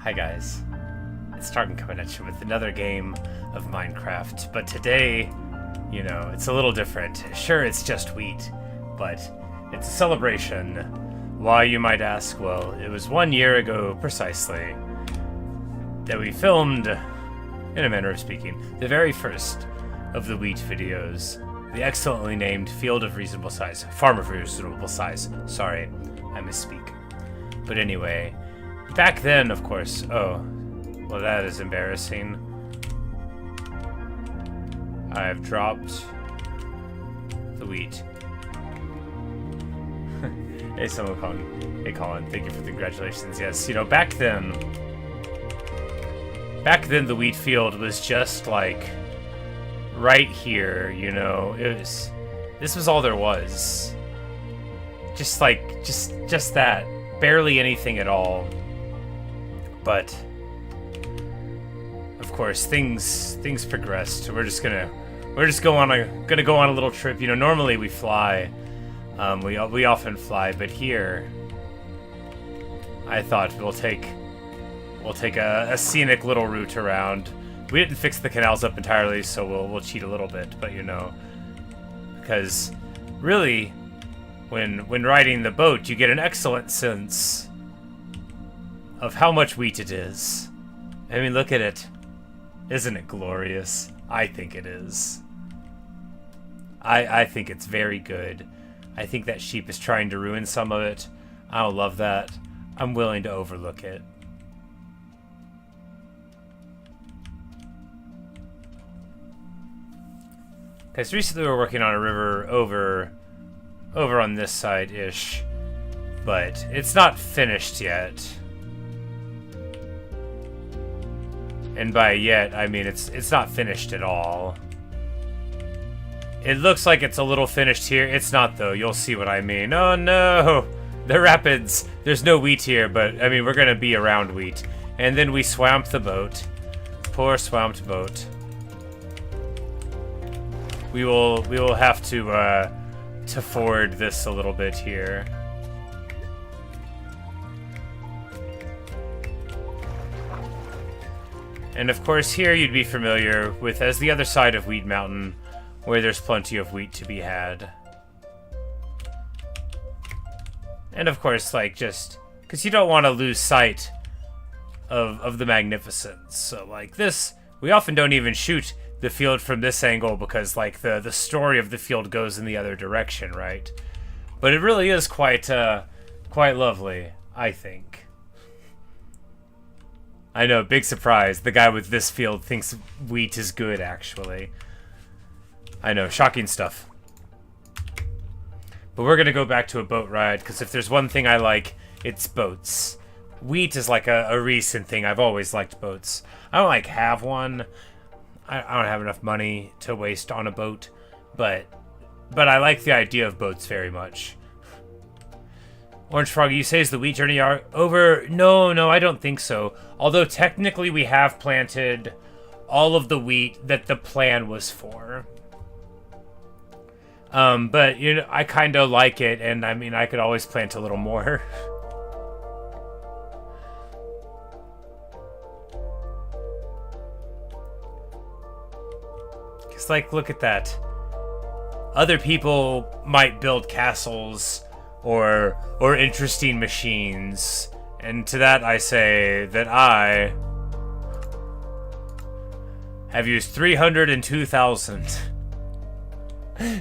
Hi guys, it's Tarkin coming at you with another game of Minecraft, but today, it's a little different. Sure, it's just wheat, but it's a celebration. Why, you might ask? Well, it was 1 year ago, precisely, that we filmed, in a manner of speaking, the very first of the wheat videos. The excellently named Field of Reasonable Size. Farm of Reasonable Size. Sorry, I misspeak. But anyway, back then, of course... Oh, well, that is embarrassing. I've dropped the wheat. Hey, someone calling. Hey, Colin, thank you for the congratulations. Yes, back then the wheat field was just like right here, this was all there was. Just that. Barely anything at all. But of course things progressed. We're just gonna go on a little trip. Normally we fly. We often fly, but here I thought we'll take a scenic little route around. We didn't fix the canals up entirely, so we'll cheat a little bit, but because really when riding the boat, you get an excellent sense of how much wheat it is. I mean, look at it. Isn't it glorious? I think it is. I think it's very good. I think that sheep is trying to ruin some of it. I don't love that. I'm willing to overlook it. Because recently we were working on a river over on this side-ish, but it's not finished yet. And by yet, I mean it's not finished at all. It looks like it's a little finished here. It's not, though. You'll see what I mean. Oh no! The rapids! There's no wheat here, but I mean we're gonna be around wheat. And then we swamped the boat. Poor swamped boat. We will have to ford this a little bit here. And of course here you'd be familiar with as the other side of Wheat Mountain, where there's plenty of wheat to be had. And of course, just because you don't want to lose sight of the magnificence. So this, we often don't even shoot the field from this angle because the story of the field goes in the other direction, right? But it really is quite lovely, I think. I know, big surprise. The guy with this field thinks wheat is good, actually. I know, shocking stuff. But we're gonna go back to a boat ride, because if there's one thing I like, it's boats. Wheat is a recent thing. I've always liked boats. I don't have one. I don't have enough money to waste on a boat, but I like the idea of boats very much. Orange Frog, you say is the wheat journey over? No, I don't think so. Although technically we have planted all of the wheat that the plan was for. But I kind of like it, and I mean I could always plant a little more. It's look at that. Other people might build castles or interesting machines, and to that I say that I have used 302,000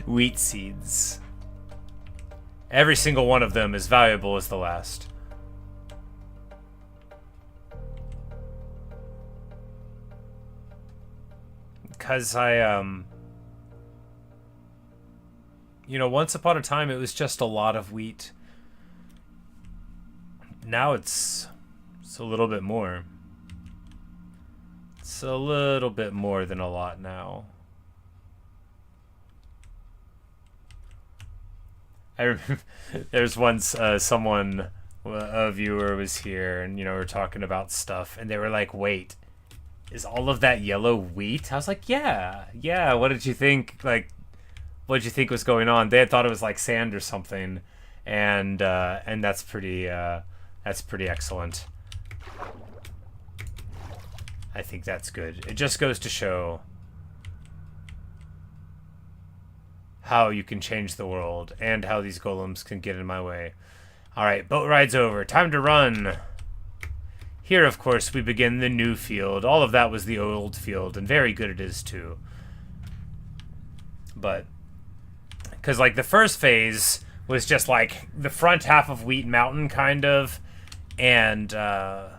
wheat seeds. Every single one of them as valuable as the last. Because once upon a time it was just a lot of wheat. Now it's a little bit more. It's a little bit more than a lot now. I remember there's once someone, a viewer was here, and we're talking about stuff, and they were like, wait, is all of that yellow wheat? I was like, yeah. What did you think? What did you think was going on? They had thought it was sand or something, and that's pretty excellent. I think that's good. It just goes to show how you can change the world and how these golems can get in my way. Alright, boat ride's over. Time to run. Here, of course, we begin the new field. All of that was the old field, and very good it is, too. But, because, like, the first phase was just, like, the front half of Wheat Mountain, kind of, and the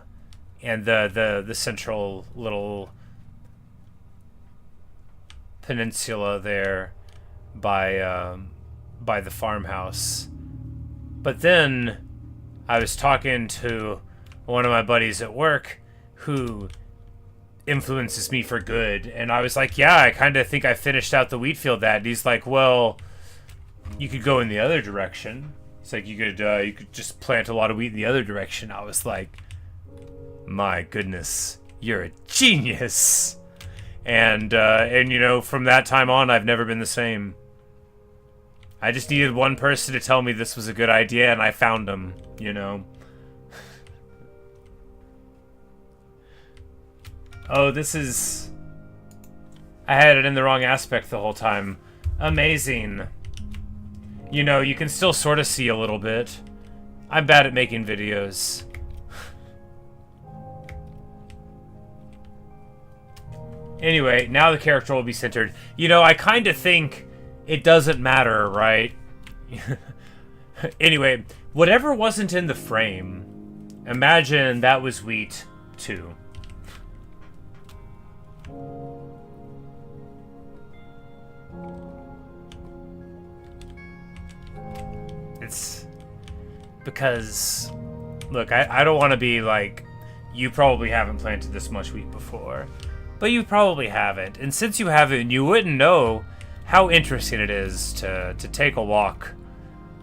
central little peninsula there by the farmhouse. But then I was talking to one of my buddies at work who influences me for good, and I was like, yeah, I kind of think I finished out the wheat field. That, and he's like, well, you could go in the other direction. It's like you could just plant a lot of wheat in the other direction. I was like, my goodness, you're a genius. And you know, from that time on, I've never been the same. I just needed one person to tell me this was a good idea, and I found him, you know. Oh, this is... I had it in the wrong aspect the whole time. Amazing. You know, you can still sort of see a little bit. I'm bad at making videos. Anyway, now the character will be centered. You know, I kind of think it doesn't matter, right? Anyway, whatever wasn't in the frame, imagine that was wheat, too. It's because, look, I don't want to be like, you probably haven't planted this much wheat before, but you probably haven't. And since you haven't, you wouldn't know how interesting it is to take a walk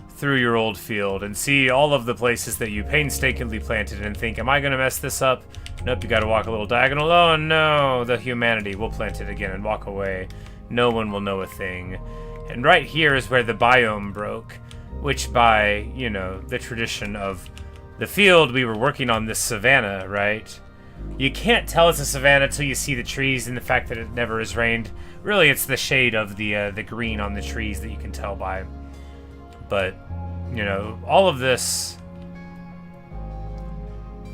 through your old field and see all of the places that you painstakingly planted and think, am I going to mess this up? Nope, you got to walk a little diagonal. Oh no, the humanity. We'll plant it again and walk away. No one will know a thing. And right here is where the biome broke, which by, you know, the tradition of the field, we were working on this savanna, right? You can't tell it's a savanna till you see the trees and the fact that it never has rained. Really, it's the shade of the green on the trees that you can tell by. But, you know, all of this...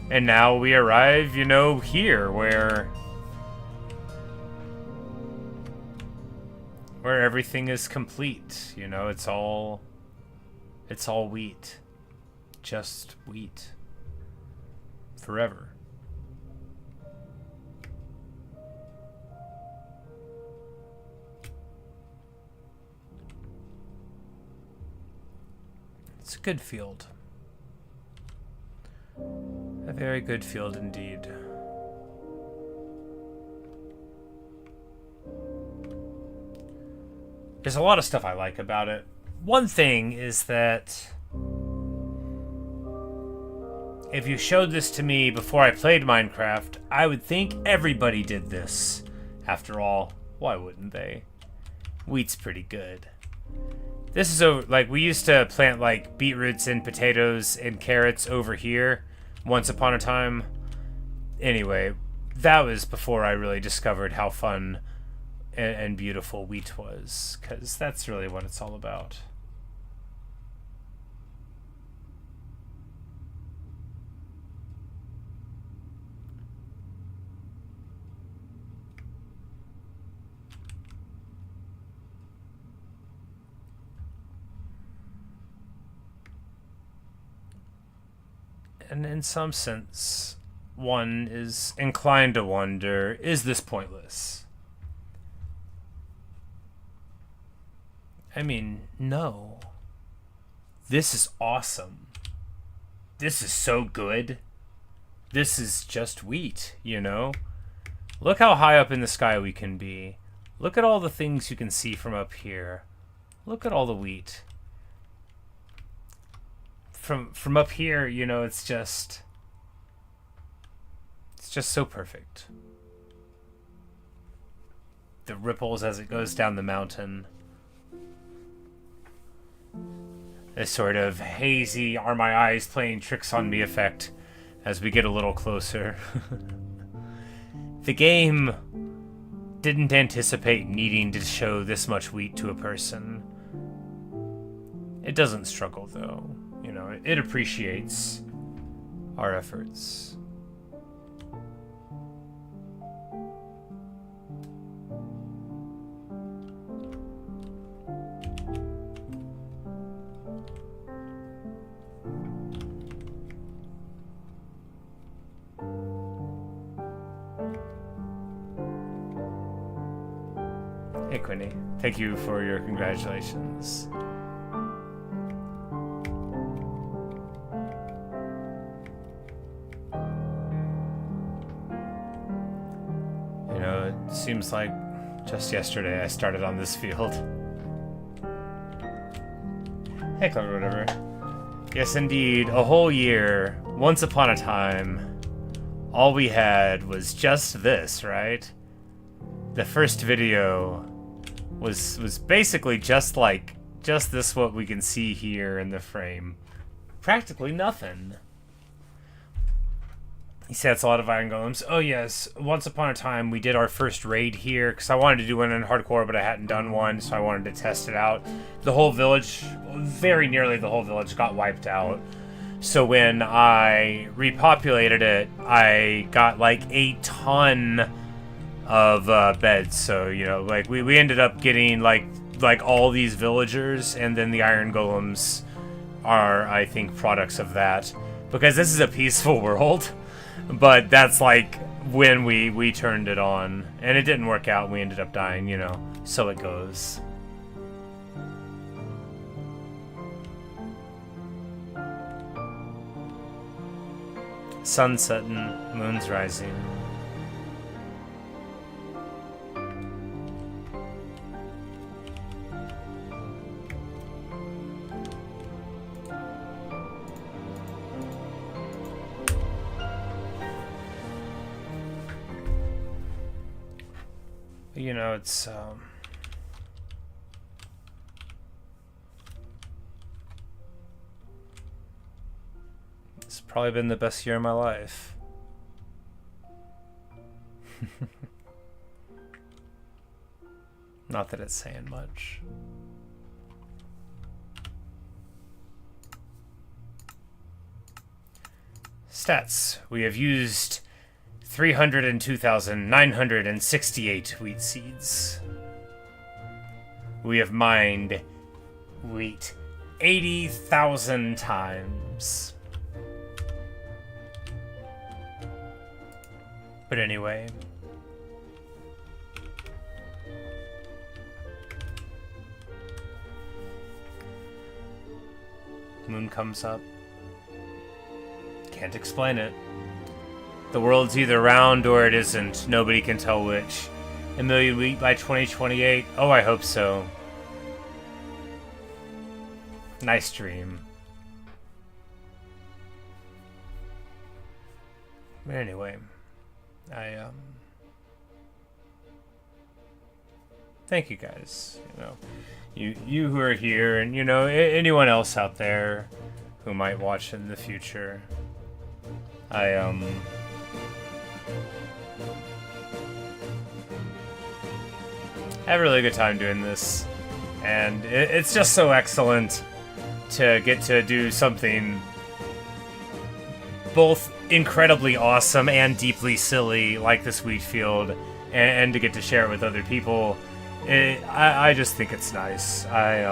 And now we arrive, you know, here, where everything is complete. You know, it's all wheat. Just wheat. Forever. It's a good field. A very good field indeed. There's a lot of stuff I like about it. One thing is that if you showed this to me before I played Minecraft, I would think everybody did this. After all, why wouldn't they? Wheat's pretty good. This is over, like, we used to plant, like, beetroots and potatoes and carrots over here once upon a time. Anyway, that was before I really discovered how fun and beautiful wheat was, because that's really what it's all about. And in some sense, one is inclined to wonder, is this pointless? I mean, no. This is awesome. This is so good. This is just wheat, you know? Look how high up in the sky we can be. Look at all the things you can see from up here. Look at all the wheat. From up here, you know, it's just so perfect. The ripples as it goes down the mountain. This sort of hazy, are my eyes playing tricks on me effect as we get a little closer. The game didn't anticipate needing to show this much wheat to a person. It doesn't struggle, though. You know, it appreciates our efforts. Hey, Quinny. Thank you for your congratulations. You know, it seems like just yesterday I started on this field. Hey, Clever, whatever. Yes, indeed. A whole year. Once upon a time, all we had was just this, right? The first video was basically just this, what we can see here in the frame. Practically nothing. He said it's a lot of iron golems. Oh yes, once upon a time we did our first raid here because I wanted to do one in hardcore, but I hadn't done one, so I wanted to test it out. The whole village, very nearly the whole village, got wiped out. So when I repopulated it, I got like a ton of beds. So, you know, like we ended up getting like all these villagers, and then the iron golems are, I think, products of that, because this is a peaceful world. But that's like when we turned it on, and it didn't work out. We ended up dying, you know, so it goes. Sun's setting, moon's rising. You know, it's probably been the best year of my life. Not that it's saying much. Stats. We have used 302,968 wheat seeds. We have mined wheat 80,000 times. But anyway, moon comes up. Can't explain it. The world's either round or it isn't. Nobody can tell which. 1 million wheat by 2028. Oh, I hope so. Nice dream. But anyway, thank you guys. You know, you who are here, and you know, anyone else out there who might watch in the future. I have a really good time doing this, and it's just so excellent to get to do something both incredibly awesome and deeply silly like this wheat field, and to get to share it with other people. I just think it's nice. I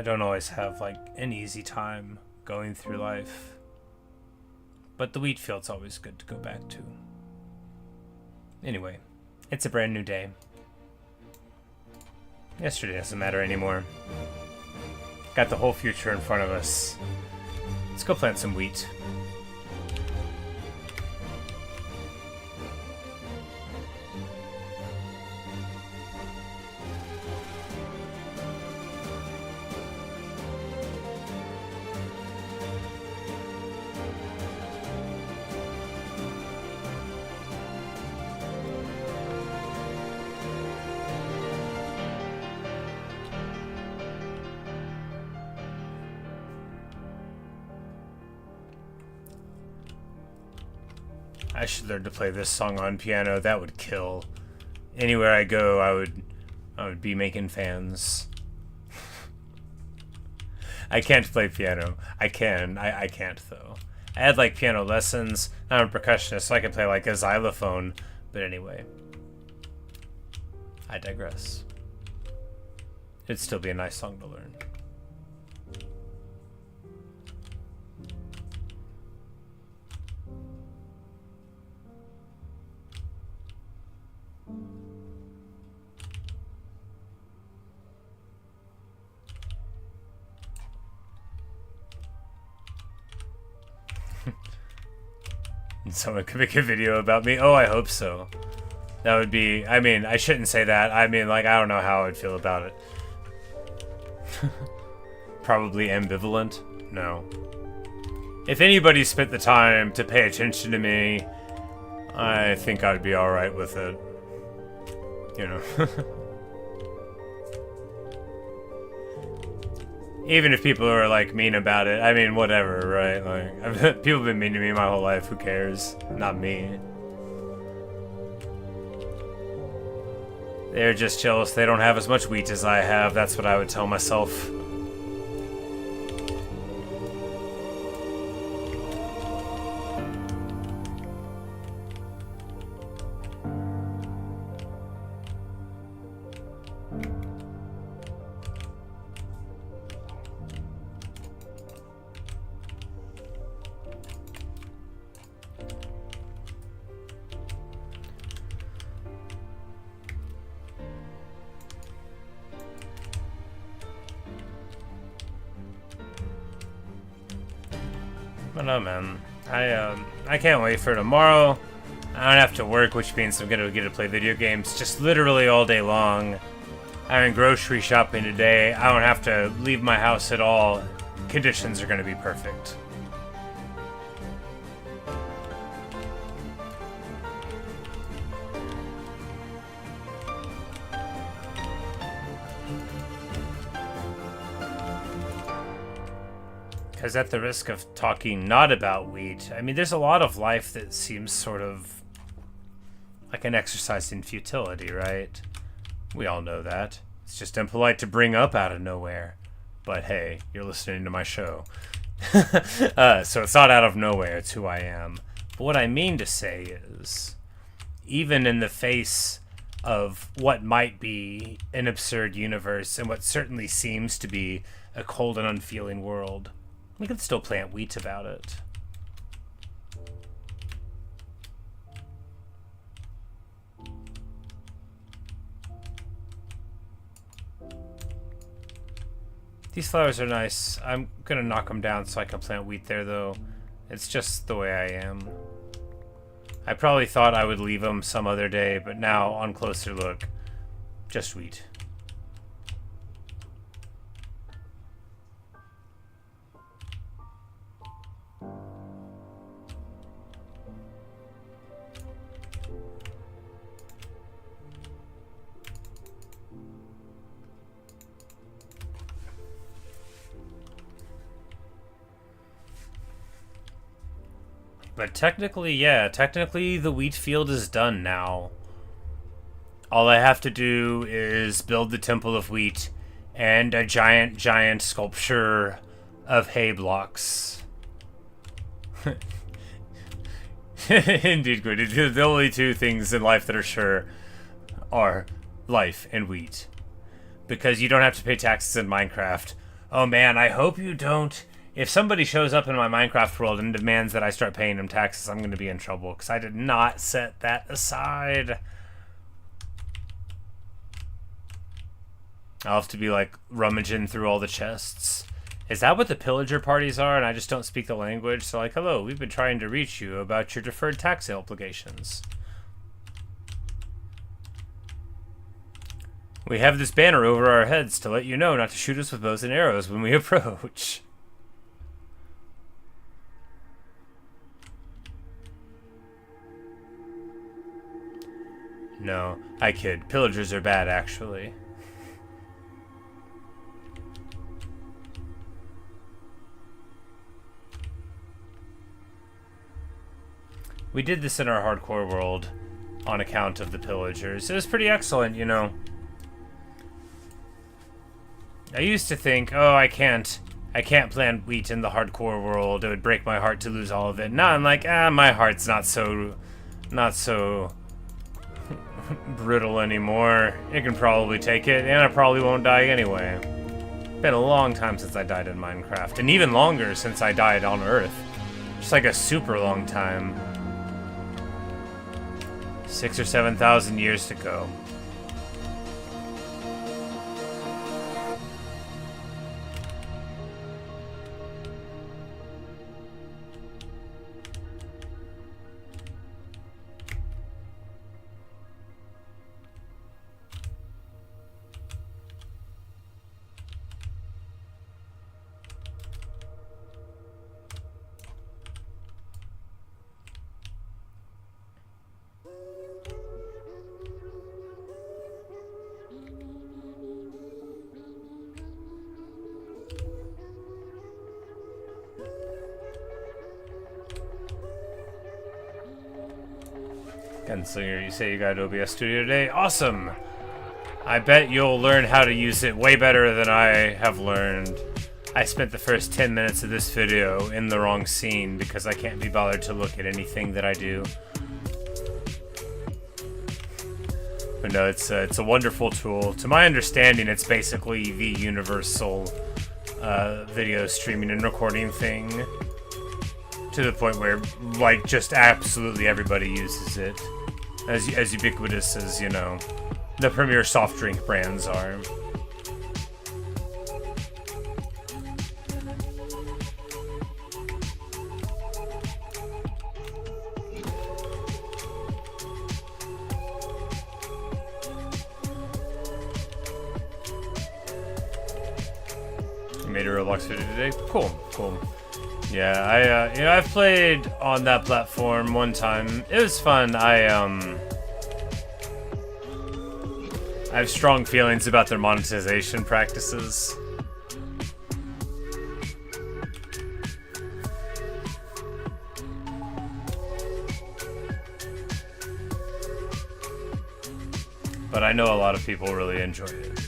don't always have like an easy time going through life, but the wheat field's always good to go back to. Anyway, it's a brand new day. Yesterday doesn't matter anymore. Got the whole future in front of us. Let's go plant some wheat. I should learn to play this song on piano. That would kill. Anywhere I go, I would be making fans. I can't play piano. I can. I can't though. I had like piano lessons. I'm a percussionist, so I can play like a xylophone. But anyway, I digress. It'd still be a nice song to learn. Someone could make a video about me. Oh, I hope so. That would be, I mean, I shouldn't say that. I mean, like, I don't know how I would feel about it. Probably ambivalent? No. If anybody spent the time to pay attention to me, I think I'd be alright with it. You know. Even if people are like mean about it, I mean, whatever, right? Like, people have been mean to me my whole life. Who cares? Not me. They're just jealous they don't have as much wheat as I have. That's what I would tell myself. But no, man. I can't wait for tomorrow. I don't have to work, which means I'm gonna get to play video games just literally all day long. I went grocery shopping today. I don't have to leave my house at all. Conditions are gonna be perfect. Because at the risk of talking not about wheat, I mean, there's a lot of life that seems sort of like an exercise in futility, right? We all know that. It's just impolite to bring up out of nowhere. But hey, you're listening to my show. So it's not out of nowhere, it's who I am. But what I mean to say is, even in the face of what might be an absurd universe and what certainly seems to be a cold and unfeeling world, we can still plant wheat about it. These flowers are nice. I'm gonna knock them down so I can plant wheat there, though. It's just the way I am. I probably thought I would leave them some other day, but now, on closer look, just wheat. But technically, yeah, technically the wheat field is done now. All I have to do is build the Temple of Wheat and a giant sculpture of hay blocks. Indeed, good. The only two things in life that are sure are life and wheat. Because you don't have to pay taxes in Minecraft. Oh man, I hope you don't. If somebody shows up in my Minecraft world and demands that I start paying them taxes, I'm going to be in trouble, because I did not set that aside. I'll have to be, like, rummaging through all the chests. Is that what the pillager parties are, and I just don't speak the language? So, like, hello, we've been trying to reach you about your deferred tax obligations. We have this banner over our heads to let you know not to shoot us with bows and arrows when we approach. No, I kid. Pillagers are bad, actually. We did this in our hardcore world on account of the pillagers. It was pretty excellent, you know. I used to think, oh, I can't plant wheat in the hardcore world. It would break my heart to lose all of it. Now I'm like, my heart's not so brittle anymore. It can probably take it, and I probably won't die anyway. Been a long time since I died in Minecraft, and even longer since I died on Earth. Just like a super long time. 6,000 or 7,000 years to go. Gunslinger, you say you got OBS Studio today? Awesome! I bet you'll learn how to use it way better than I have learned. I spent the first 10 minutes of this video in the wrong scene because I can't be bothered to look at anything that I do. But no, it's a wonderful tool. To my understanding, it's basically the universal video streaming and recording thing. To the point where, like, just absolutely everybody uses it. As ubiquitous as, you know, the premier soft drink brands are. You made a Roblox video today? Cool, cool. Yeah, you know, I've played on that platform one time. It was fun. I have strong feelings about their monetization practices. But I know a lot of people really enjoy it.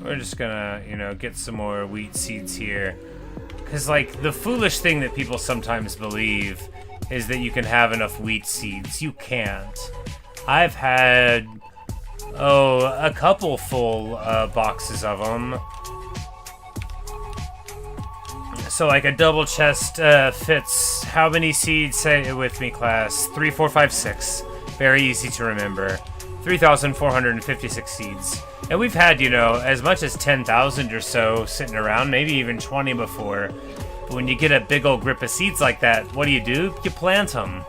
We're just gonna, you know, get some more wheat seeds here. Because, like, the foolish thing that people sometimes believe is that you can have enough wheat seeds. You can't. I've had, a couple full boxes of them. So, like, a double chest fits how many seeds? Say it with me, class. 3, 4, 5, 6. Very easy to remember. 3,456 seeds. And we've had, you know, as much as 10,000 or so sitting around, maybe even 20 before. But when you get a big old grip of seeds like that, what do? You plant them.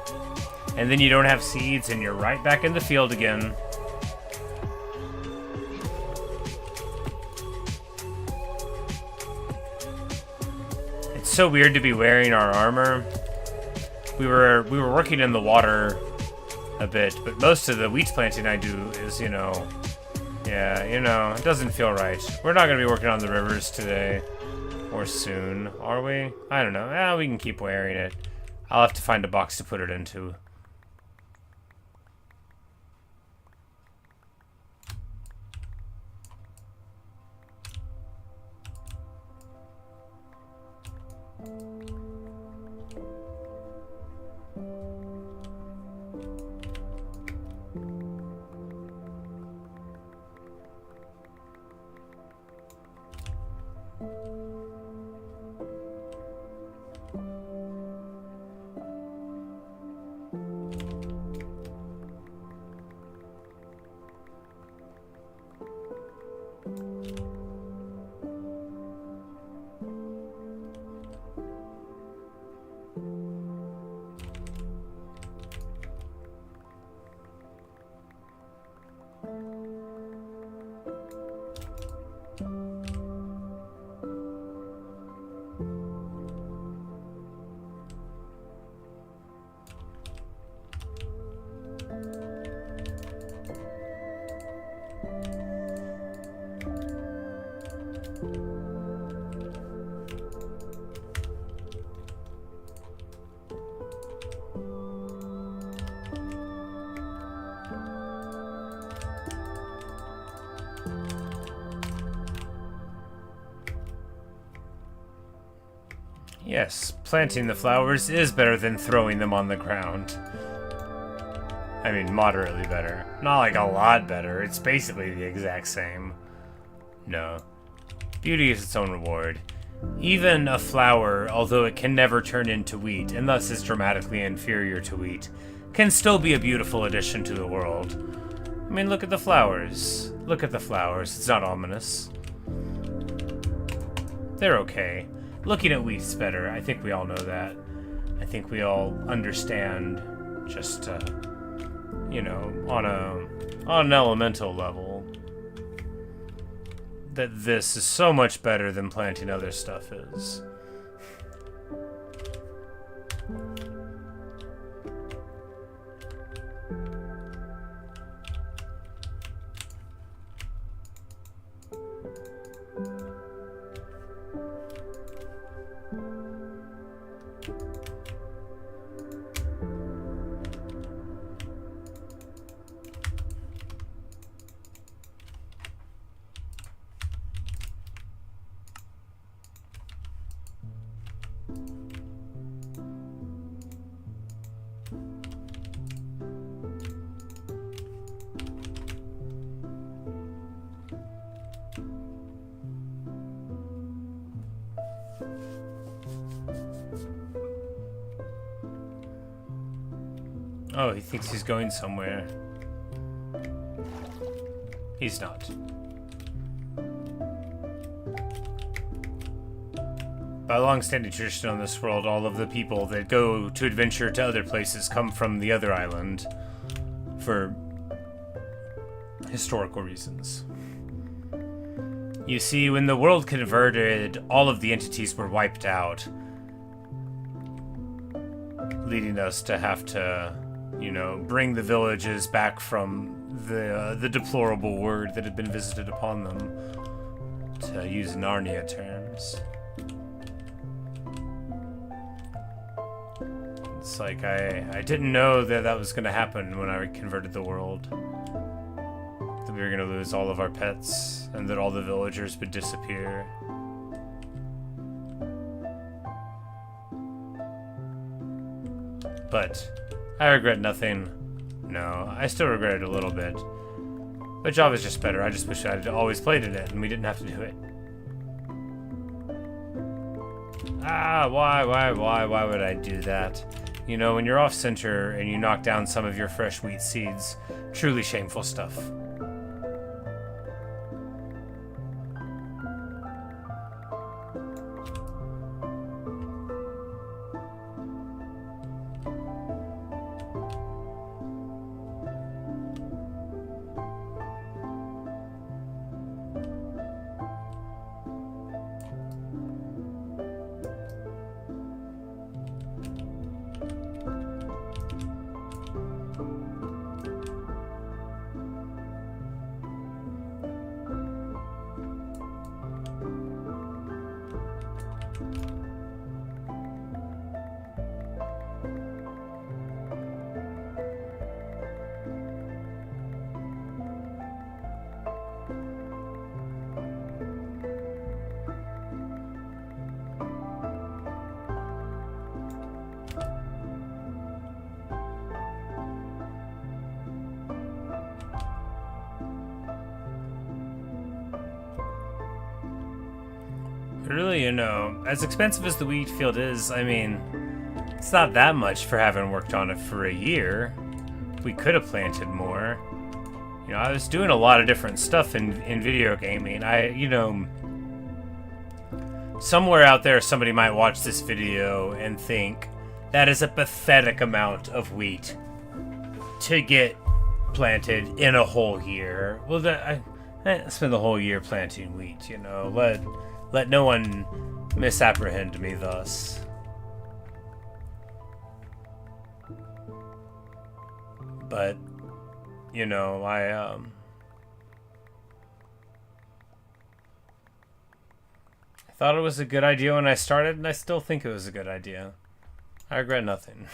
And then you don't have seeds and you're right back in the field again. It's so weird to be wearing our armor. We were working in the water a bit, but most of the wheat planting I do is, you know, yeah, you know, it doesn't feel right. We're not going to be working on the rivers today. Or soon, are we? I don't know. We can keep wearing it. I'll have to find a box to put it into. Yes, planting the flowers is better than throwing them on the ground. I mean, moderately better. Not like a lot better. It's basically the exact same. No. Beauty is its own reward. Even a flower, although it can never turn into wheat, and thus is dramatically inferior to wheat, can still be a beautiful addition to the world. I mean, look at the flowers. Look at the flowers. It's not ominous. They're okay. Looking at wheat's better. I think we all know that. I think we all understand just, you know, on an elemental level, that this is so much better than planting other stuff is. Oh, he thinks he's going somewhere. He's not. By long-standing tradition on this world, all of the people that go to adventure to other places come from the other island for historical reasons. You see, when the world converted, all of the entities were wiped out, leading us to have to, you know, bring the villages back from the deplorable word that had been visited upon them, to use Narnia terms. It's like I didn't know that that was going to happen when I converted the world. That we were going to lose all of our pets, and that all the villagers would disappear. But I regret nothing. No, I still regret it a little bit. But Java's just better. I just wish I'd always played in it and we didn't have to do it. Ah, why would I do that? You know, when you're off center and you knock down some of your fresh wheat seeds, truly shameful stuff. Really, you know, as expensive as the wheat field is, I mean, it's not that much for having worked on it for a year. We could have planted more. You know, I was doing a lot of different stuff in video gaming. You know, somewhere out there somebody might watch this video and think that is a pathetic amount of wheat to get planted in a whole year. Well, I spent the whole year planting wheat, you know. Let no one misapprehend me thus. But, you know, I thought it was a good idea when I started, and I still think it was a good idea. I regret nothing.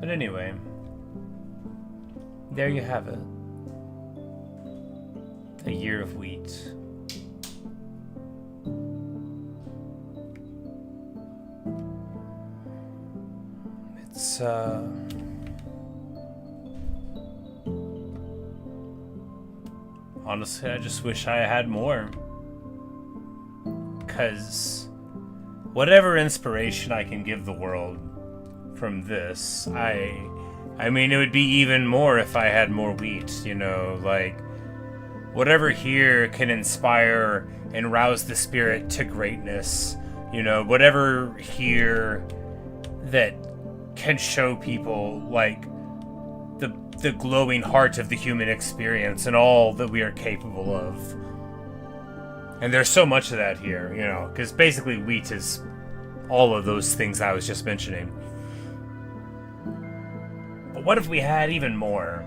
But anyway, there you have it. A year of wheat. It's, honestly, I just wish I had more. 'Cause whatever inspiration I can give the world from this, I mean, it would be even more if I had more wheat, you know, like, whatever here can inspire and rouse the spirit to greatness, you know, whatever here that can show people, like, the glowing heart of the human experience and all that we are capable of. And there's so much of that here, you know, because basically wheat is all of those things I was just mentioning. But what if we had even more?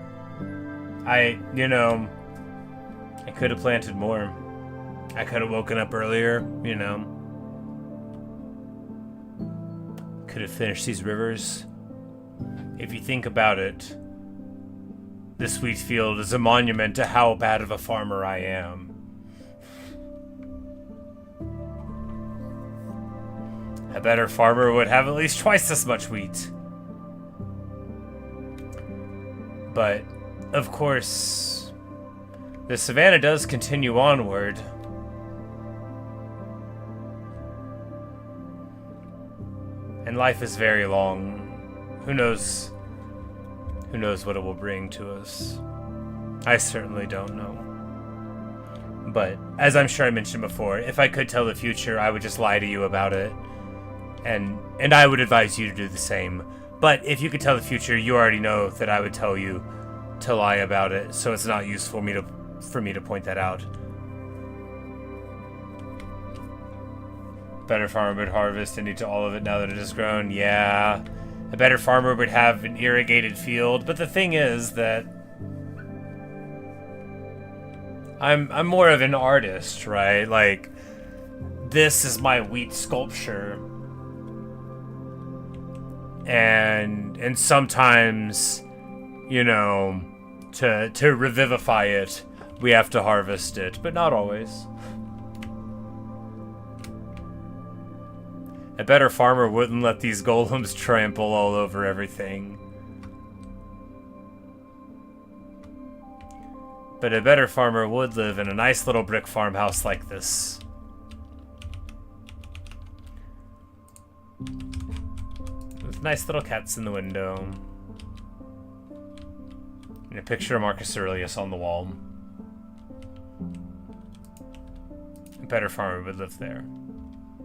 I could have planted more. I could have woken up earlier, you know. Could have finished these rivers. If you think about it, this wheat field is a monument to how bad of a farmer I am. A better farmer would have at least twice as much wheat. But, of course, the savannah does continue onward. And life is very long. Who knows what it will bring to us? I certainly don't know. But, as I'm sure I mentioned before, if I could tell the future, I would just lie to you about it. And I would advise you to do the same. But if you could tell the future, you already know that I would tell you to lie about it, so it's not useful for me to point that out. Better farmer would harvest and eat to all of it now that it is grown. Yeah, a better farmer would have an irrigated field. But the thing is that I'm more of an artist, right? Like, this is my wheat sculpture. And sometimes, you know, to revivify it, we have to harvest it, but not always. A better farmer wouldn't let these golems trample all over everything. But a better farmer would live in a nice little brick farmhouse like this. With nice little cats in the window. And a picture of Marcus Aurelius on the wall. A better farmer would live there.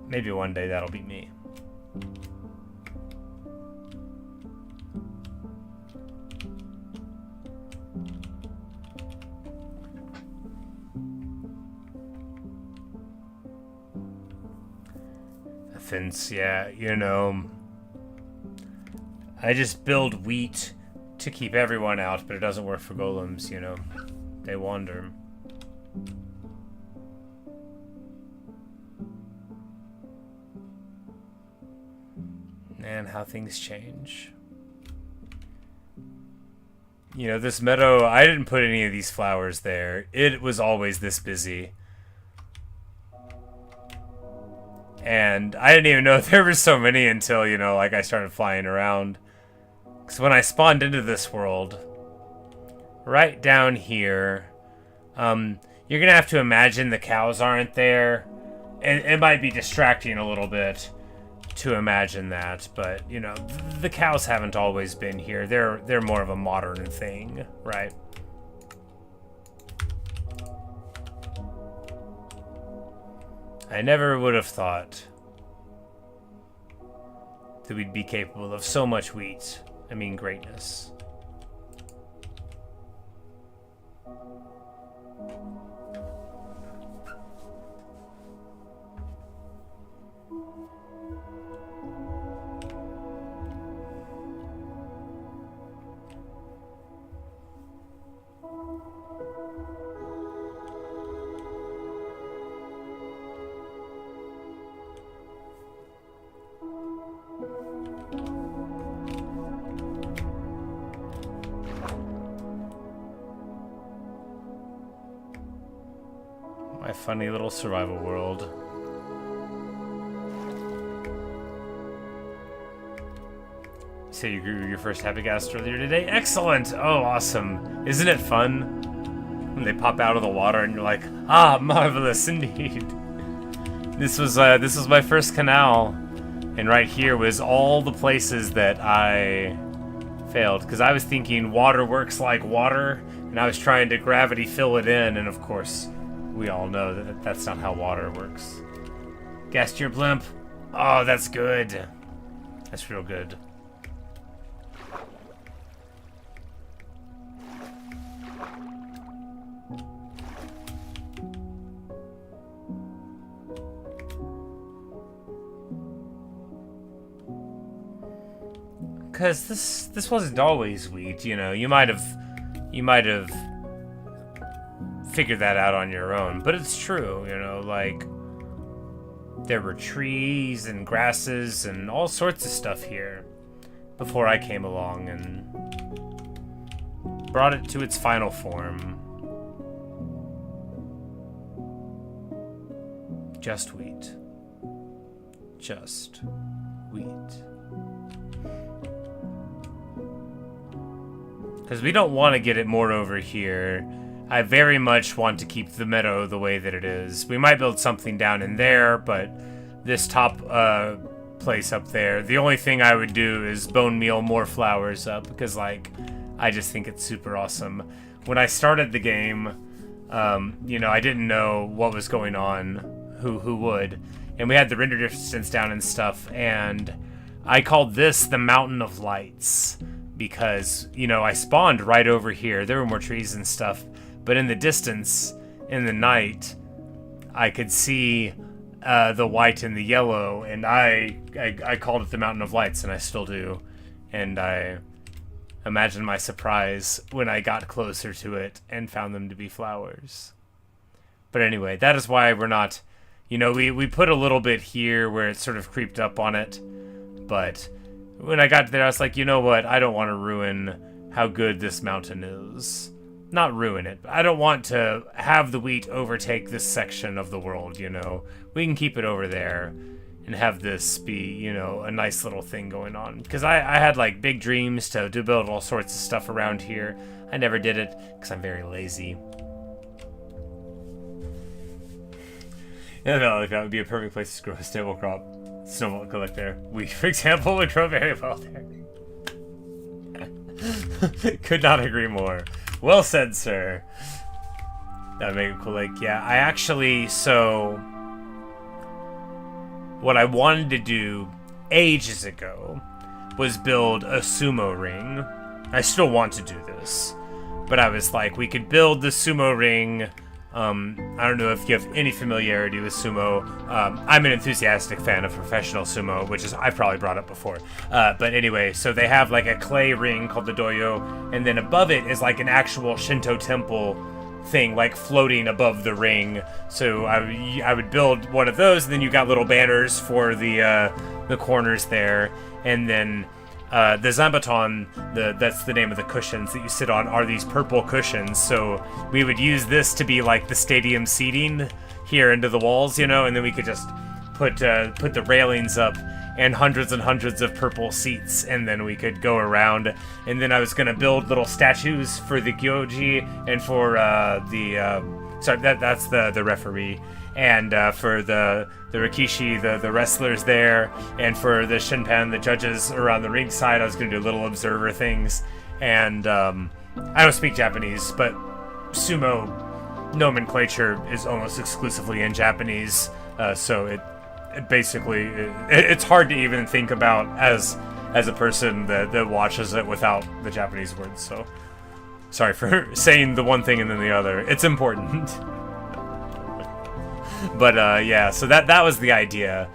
Maybe one day that'll be me. A fence, yeah, you know. I just build wheat to keep everyone out, but it doesn't work for golems, you know. They wander. And how things change. You know, this meadow, I didn't put any of these flowers there. It was always this busy. And I didn't even know there were so many until, you know, like I started flying around. Because when I spawned into this world, right down here, you're going to have to imagine the cows aren't there. It might be distracting a little bit to imagine that, but, you know, the cows haven't always been here. They're more of a modern thing, right? I never would have thought that we'd be capable of so much wheat. I mean, greatness. funny little survival world. So you grew your first happy ghast earlier today? Excellent! Oh, awesome. Isn't it fun? When they pop out of the water and you're like, ah, marvelous indeed. This was my first canal. And right here was all the places that I failed. Because I was thinking water works like water, and I was trying to gravity fill it in, and of course, we all know that that's not how water works. Ghastier blimp. Oh, that's good. That's real good. Because this wasn't always wheat, you know. You might have figured that out on your own, but it's true, you know. Like, there were trees and grasses and all sorts of stuff here before I came along and brought it to its final form. Just wheat. Just wheat. Because we don't want to get it more over here. I very much want to keep the meadow the way that it is. We might build something down in there, but this top place up there, the only thing I would do is bone meal more flowers up, because, like, I just think it's super awesome. When I started the game, you know, I didn't know what was going on, who would, and we had the render distance down and stuff, and I called this the Mountain of Lights. Because, you know, I spawned right over here. There were more trees and stuff. But in the distance, in the night, I could see the white and the yellow. And I called it the Mountain of Lights, and I still do. And I imagine my surprise when I got closer to it and found them to be flowers. But anyway, that is why we're not... You know, we put a little bit here where it sort of creeped up on it. But... when I got there, I was like, you know what? I don't want to ruin how good this mountain is. Not ruin it, but I don't want to have the wheat overtake this section of the world, you know? We can keep it over there and have this be, you know, a nice little thing going on. Because I had, like, big dreams to build all sorts of stuff around here. I never did it because I'm very lazy. Yeah, no, like, that would be a perfect place to grow a stable crop. Snowball collector. Wheat, for example, would grow very well there. Could not agree more. Well said, sir. That would make it cool. Like, yeah, I actually, so... what I wanted to do ages ago was build a sumo ring. I still want to do this. But I was like, we could build the sumo ring... I don't know if you have any familiarity with sumo. I'm an enthusiastic fan of professional sumo, which is I've probably brought up before. But anyway, so they have like a clay ring called the doyo, and then above it is like an actual Shinto temple thing, like floating above the ring. So I would build one of those, and then you got little banners for the corners there, and then the Zambaton, that's the name of the cushions that you sit on, are these purple cushions. So we would use this to be like the stadium seating here into the walls, you know, and then we could just put the railings up and hundreds of purple seats, and then we could go around. And then I was gonna build little statues for the Gyoji and for that's the referee, and for the Rikishi, the wrestlers there, and for the Shinpan, the judges around the ringside. I was going to do little observer things, and I don't speak Japanese, but sumo nomenclature is almost exclusively in Japanese, so it basically it's hard to even think about as a person that watches it without the Japanese words. So sorry for saying the one thing and then the other. It's important. But yeah, so that was the idea,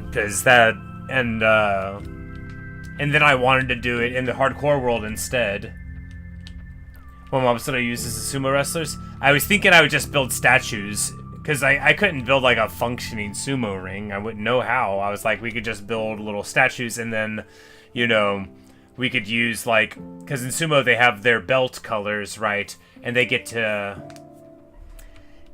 because that, and then I wanted to do it in the hardcore world instead. What mobs did I use as the sumo wrestlers? I was thinking I would just build statues, because I couldn't build like a functioning sumo ring. I wouldn't know how. I was like, we could just build little statues, and then, you know, we could use like, because in sumo they have their belt colors, right? And they get to...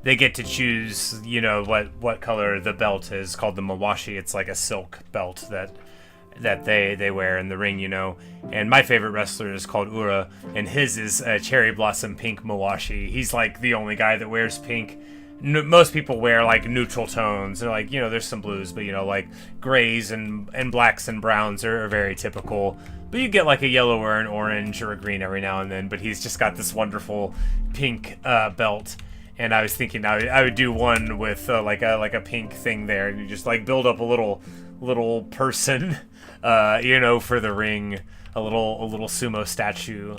they get to choose, you know, what color the belt is, called the mawashi. It's like a silk belt that they wear in the ring, you know. And my favorite wrestler is called Ura, and his is a cherry blossom pink mawashi. He's like the only guy that wears pink. Most people wear like neutral tones, and like, you know, there's some blues, but you know, like grays and blacks and browns are very typical. But you get like a yellow or an orange or a green every now and then. But he's just got this wonderful pink belt. And I was thinking I would do one with like a pink thing there, and you just like build up a little person, you know, for the ring, a little sumo statue.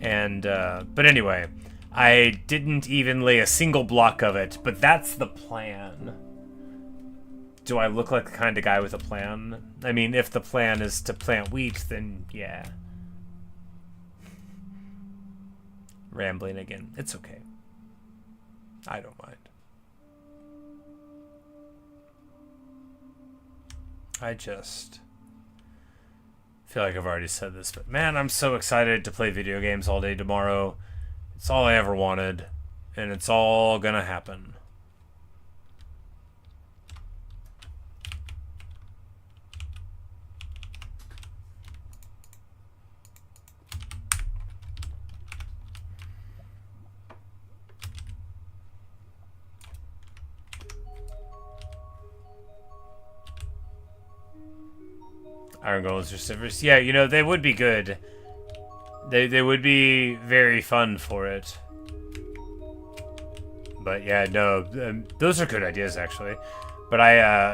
And but anyway, I didn't even lay a single block of it, but that's the plan. Do I look like the kind of guy with a plan? I mean, if the plan is to plant wheat, then yeah. Rambling again. It's okay. I don't mind. I just feel like I've already said this, but man, I'm so excited to play video games all day tomorrow. It's all I ever wanted, and it's all gonna happen. Iron Golems or Sivers. Yeah, you know, they would be good. They would be very fun for it. But yeah, no, those are good ideas actually. But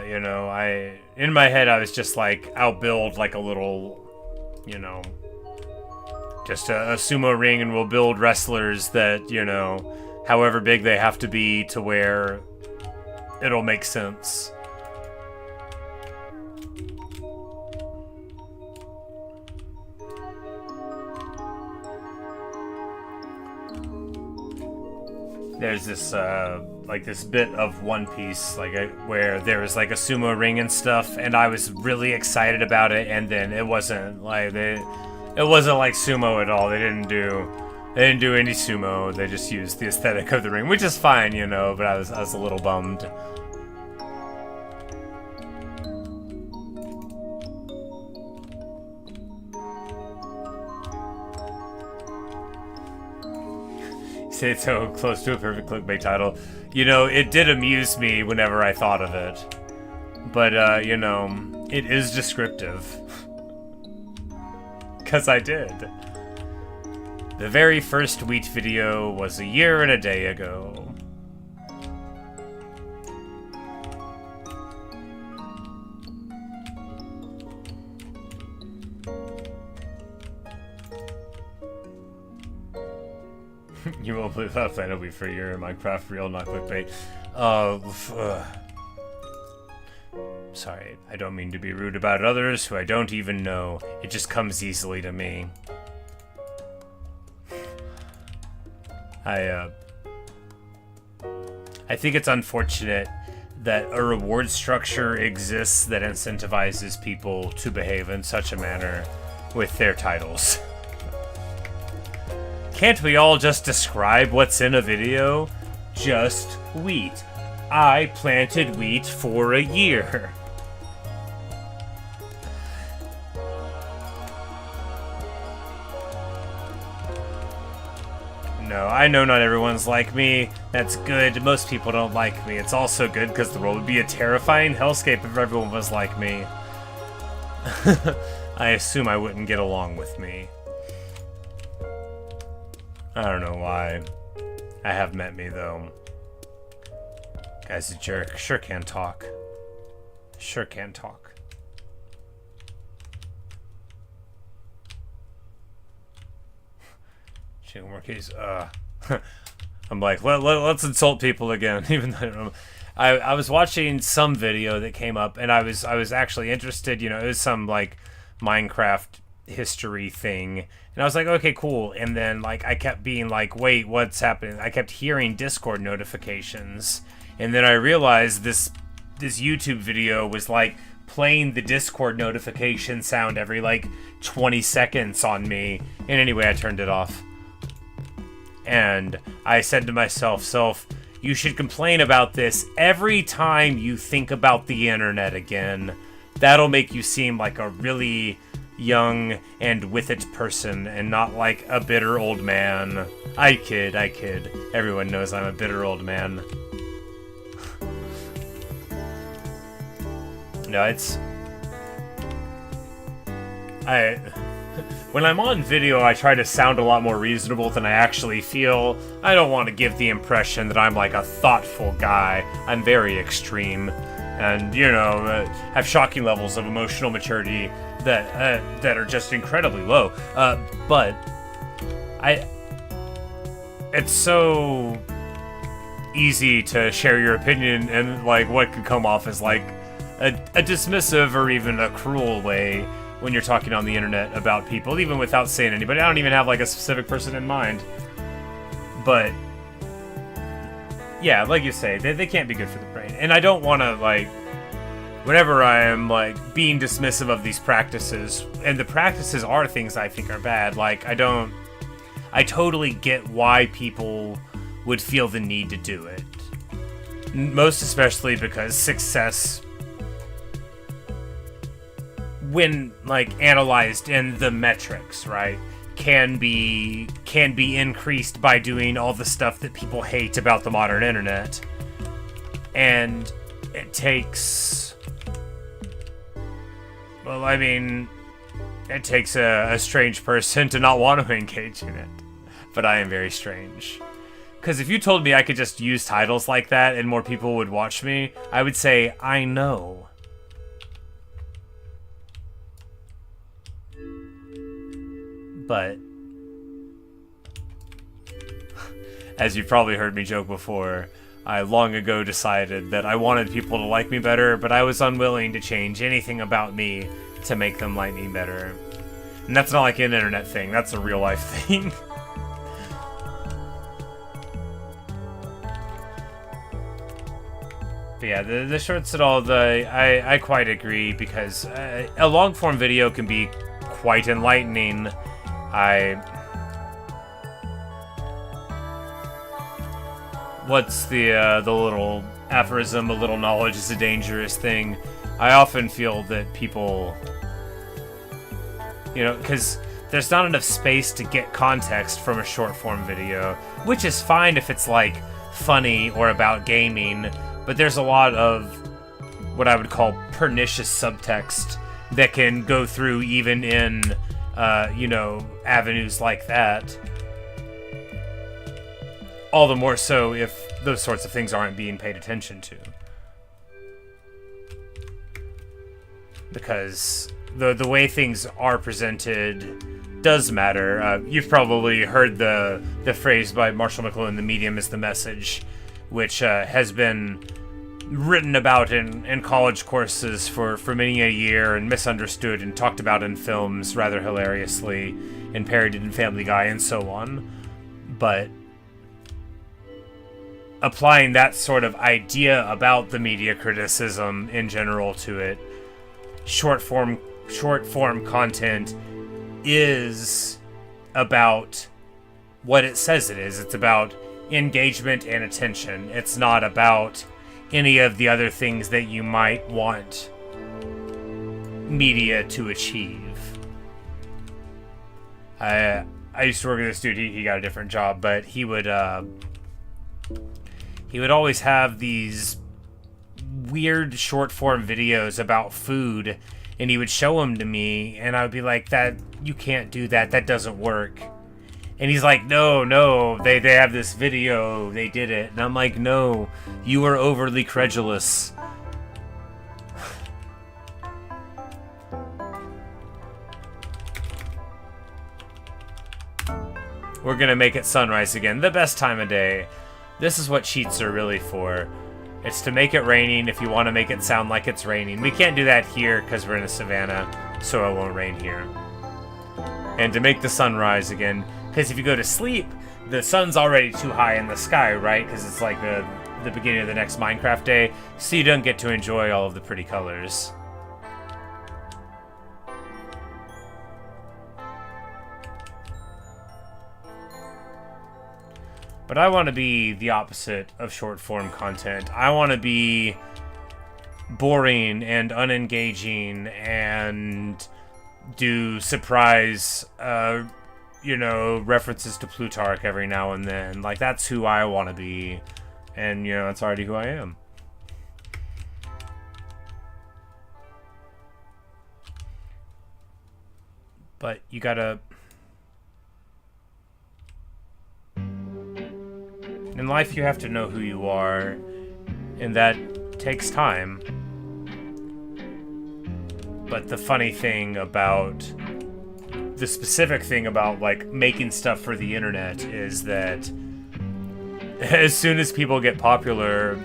you know, in my head I was just like, I'll build like a little, you know, just a sumo ring, and we'll build wrestlers that, you know, however big they have to be to where it'll make sense. There's this like this bit of One Piece, like where there was like a sumo ring and stuff, and I was really excited about it, and then it wasn't like sumo at all. They didn't do any sumo. They just used the aesthetic of the ring, which is fine, you know. But I was a little bummed. Say it's so close to a perfect clickbait title. You know, it did amuse me whenever I thought of it. But, you know, it is descriptive. Because I did. The very first wheat video was a year and a day ago. You won't believe that plan will be for your Minecraft real, not clickbait. Sorry, I don't mean to be rude about others who I don't even know. It just comes easily to me. I think it's unfortunate that a reward structure exists that incentivizes people to behave in such a manner with their titles. Can't we all just describe what's in a video? Just wheat. I planted wheat for a year. No, I know not everyone's like me. That's good. Most people don't like me. It's also good because the world would be a terrifying hellscape if everyone was like me. I assume I wouldn't get along with me. I don't know why. I have met me, though. Guy's a jerk. Sure can talk. Sure can talk. Chicken more keys. I'm like, let's insult people again. Even though I was watching some video that came up, and I was actually interested. You know, it was some like Minecraft history thing. And I was like, okay, cool. And then, like, I kept being like, wait, what's happening? I kept hearing Discord notifications. And then I realized this YouTube video was, like, playing the Discord notification sound every, like, 20 seconds on me. And anyway, I turned it off. And I said to myself, Soph, you should complain about this every time you think about the internet again. That'll make you seem like a really young and with it person and not like a bitter old man. I kid. Everyone knows I'm a bitter old man. No, when I'm on video, I try to sound a lot more reasonable than I actually feel. I don't want to give the impression that I'm like a thoughtful guy. I'm very extreme, and have shocking levels of emotional maturity that are just incredibly low. But it's so easy to share your opinion and like what could come off as like a dismissive or even a cruel way when you're talking on the internet about people, even without saying anybody. I don't even have like a specific person in mind. But yeah, like you say, they can't be good for the brain. And I don't want to like, whenever I am like being dismissive of these practices, and the practices are things I think are bad, like I totally get why people would feel the need to do it. Most especially because success, when like analyzed in the metrics, right, can be increased by doing all the stuff that people hate about the modern internet. And it takes, well, I mean, it takes a strange person to not want to engage in it. But I am very strange. Because if you told me I could just use titles like that and more people would watch me, I would say, I know. But as you've probably heard me joke before, I long ago decided that I wanted people to like me better, but I was unwilling to change anything about me to make them like me better. And that's not like an internet thing, that's a real life thing. But yeah, the shorts and all, I quite agree, because a long form video can be quite enlightening. What's the little aphorism, a little knowledge is a dangerous thing. I often feel that people, because there's not enough space to get context from a short form video, which is fine if it's like funny or about gaming, but there's a lot of what I would call pernicious subtext that can go through even in avenues like that. All the more so if those sorts of things aren't being paid attention to. Because the way things are presented does matter. You've probably heard the phrase by Marshall McLuhan, "The medium is the message," which has been written about in college courses for many a year, and misunderstood and talked about in films rather hilariously, and parodied in Family Guy and so on. But applying that sort of idea about the media criticism in general to it, short form content is about what it says it is. It's about engagement and attention. It's not about any of the other things that you might want media to achieve. I used to work with this dude. He got a different job, but he would always have these weird short form videos about food, and he would show them to me, and I would be like, "That you can't do that. That doesn't work." And he's like, no, they have this video, they did it. And I'm like, no, you are overly credulous. We're gonna make it sunrise again, the best time of day. This is what cheats are really for. It's to make it raining if you want to make it sound like it's raining. We can't do that here because we're in a savannah, so it won't rain here. And to make the sun rise again, because if you go to sleep, the sun's already too high in the sky, right? Because it's like the beginning of the next Minecraft day, so you don't get to enjoy all of the pretty colors. But I want to be the opposite of short-form content. I want to be boring and unengaging and do surprise, you know, references to Plutarch every now and then. Like, that's who I want to be. And, you know, that's already who I am. But you gotta... In life, you have to know who you are, and that takes time. But the funny thing about... The specific thing about, like, making stuff for the internet is that as soon as people get popular...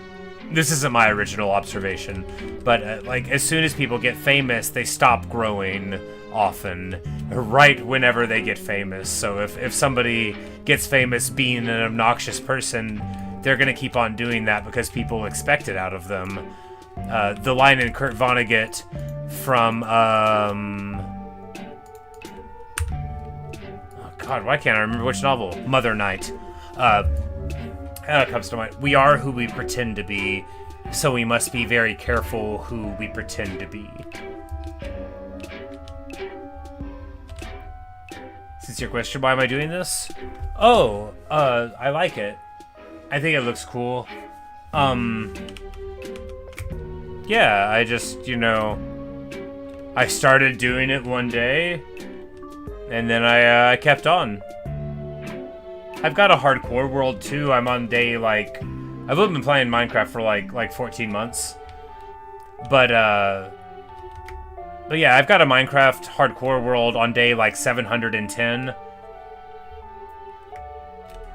This isn't my original observation, but, like, as soon as people get famous, they stop growing often, right whenever they get famous. So if somebody gets famous being an obnoxious person, they're gonna keep on doing that because people expect it out of them. The line in Kurt Vonnegut from, oh God, why can't I remember which novel? Mother Night. Comes to mind. We are who we pretend to be, so we must be very careful who we pretend to be. Since your question, why am I doing this? Oh, I like it. I think it looks cool. Yeah, I just, you know, I started doing it one day, and then I kept on. I've got a hardcore world too. I'm on day, like, I've only been playing Minecraft for like 14 months. But yeah, I've got a Minecraft hardcore world on day like 710.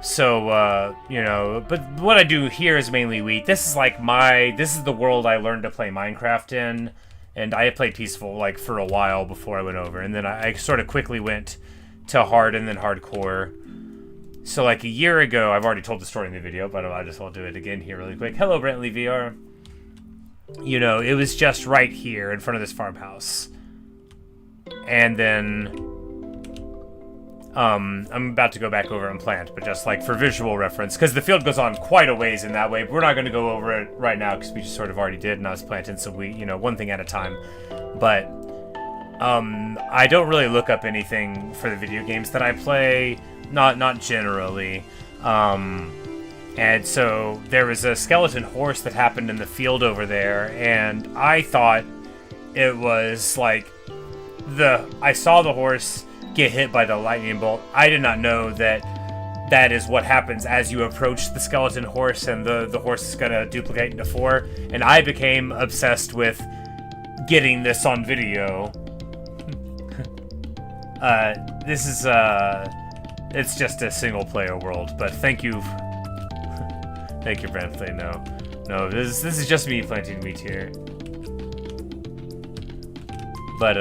So, you know, but what I do here is mainly wheat. This is like this is the world I learned to play Minecraft in. And I had played Peaceful like for a while before I went over. And then I sort of quickly went to hard and then hardcore. So, like, a year ago, I've already told the story in the video, but I just won't do it again here really quick. Hello, Brentley VR. You know, it was just right here in front of this farmhouse. And then, I'm about to go back over and plant, but just, like, for visual reference, because the field goes on quite a ways in that way. But we're not going to go over it right now, because we just sort of already did, and I was planting, so we, you know, one thing at a time. But, I don't really look up anything for the video games that I play. Not generally. And so there was a skeleton horse that happened in the field over there, and I thought it was like I saw the horse get hit by the lightning bolt. I did not know that that is what happens as you approach the skeleton horse, and the horse is gonna duplicate into 4. And I became obsessed with getting this on video. This is it's just a single-player world, but thank you, thank you, Brantley. No, this is just me planting wheat here. But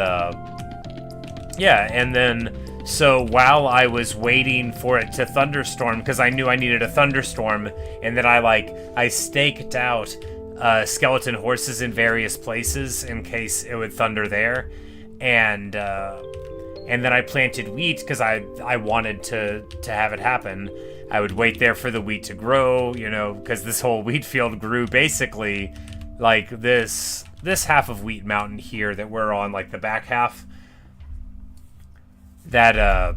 yeah, and then so while I was waiting for it to thunderstorm, because I knew I needed a thunderstorm, and then I staked out skeleton horses in various places in case it would thunder there, and then I planted wheat because I wanted to have it happen. I would wait there for the wheat to grow, you know, because this whole wheat field grew basically like this half of Wheat Mountain here that we're on, like the back half. That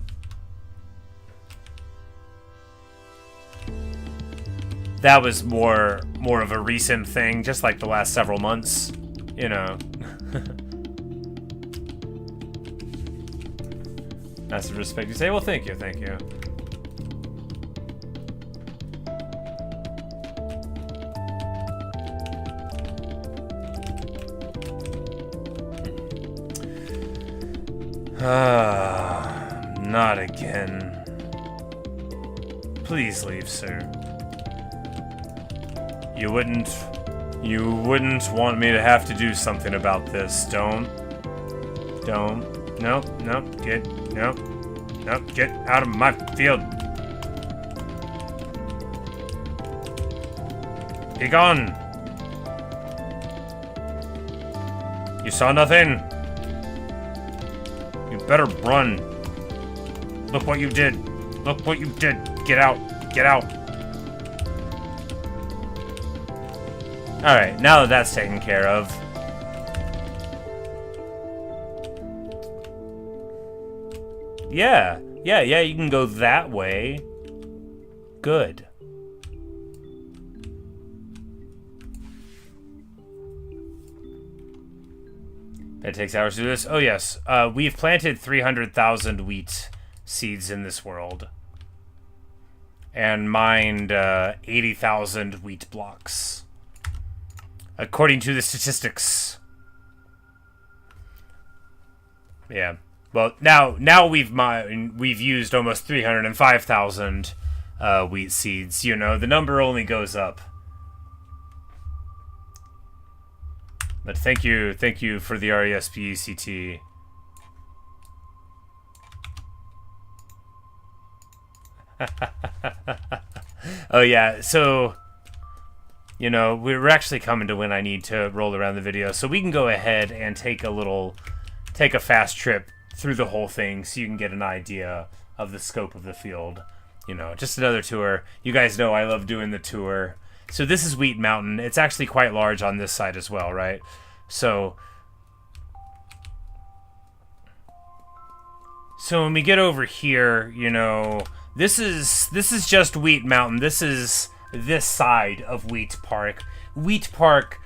was more of a recent thing, just like the last several months, you know. Massive respect. You say, well, thank you. Not again. Please leave, sir. You wouldn't want me to have to do something about this. Don't. Nope, get out of my field. Be gone. You saw nothing? You better run. Look what you did. Get out. Alright, now that that's taken care of. Yeah, you can go that way. Good. It takes hours to do this. Oh, yes. We've planted 300,000 wheat seeds in this world. And mined 80,000 wheat blocks. According to the statistics. Yeah. Well, now we've used almost 305,000 wheat seeds. You know, the number only goes up. But thank you for the RESPECT. Oh yeah, so you know, we're actually coming to when I need to roll around the video, so we can go ahead and take a fast trip through the whole thing so you can get an idea of the scope of the field. You know, just another tour. You guys know I love doing the tour. So this is Wheat Mountain. It's actually quite large on this side as well, right? So when we get over here, you know, this is just Wheat Mountain. This is this side of Wheat Park. Wheat Park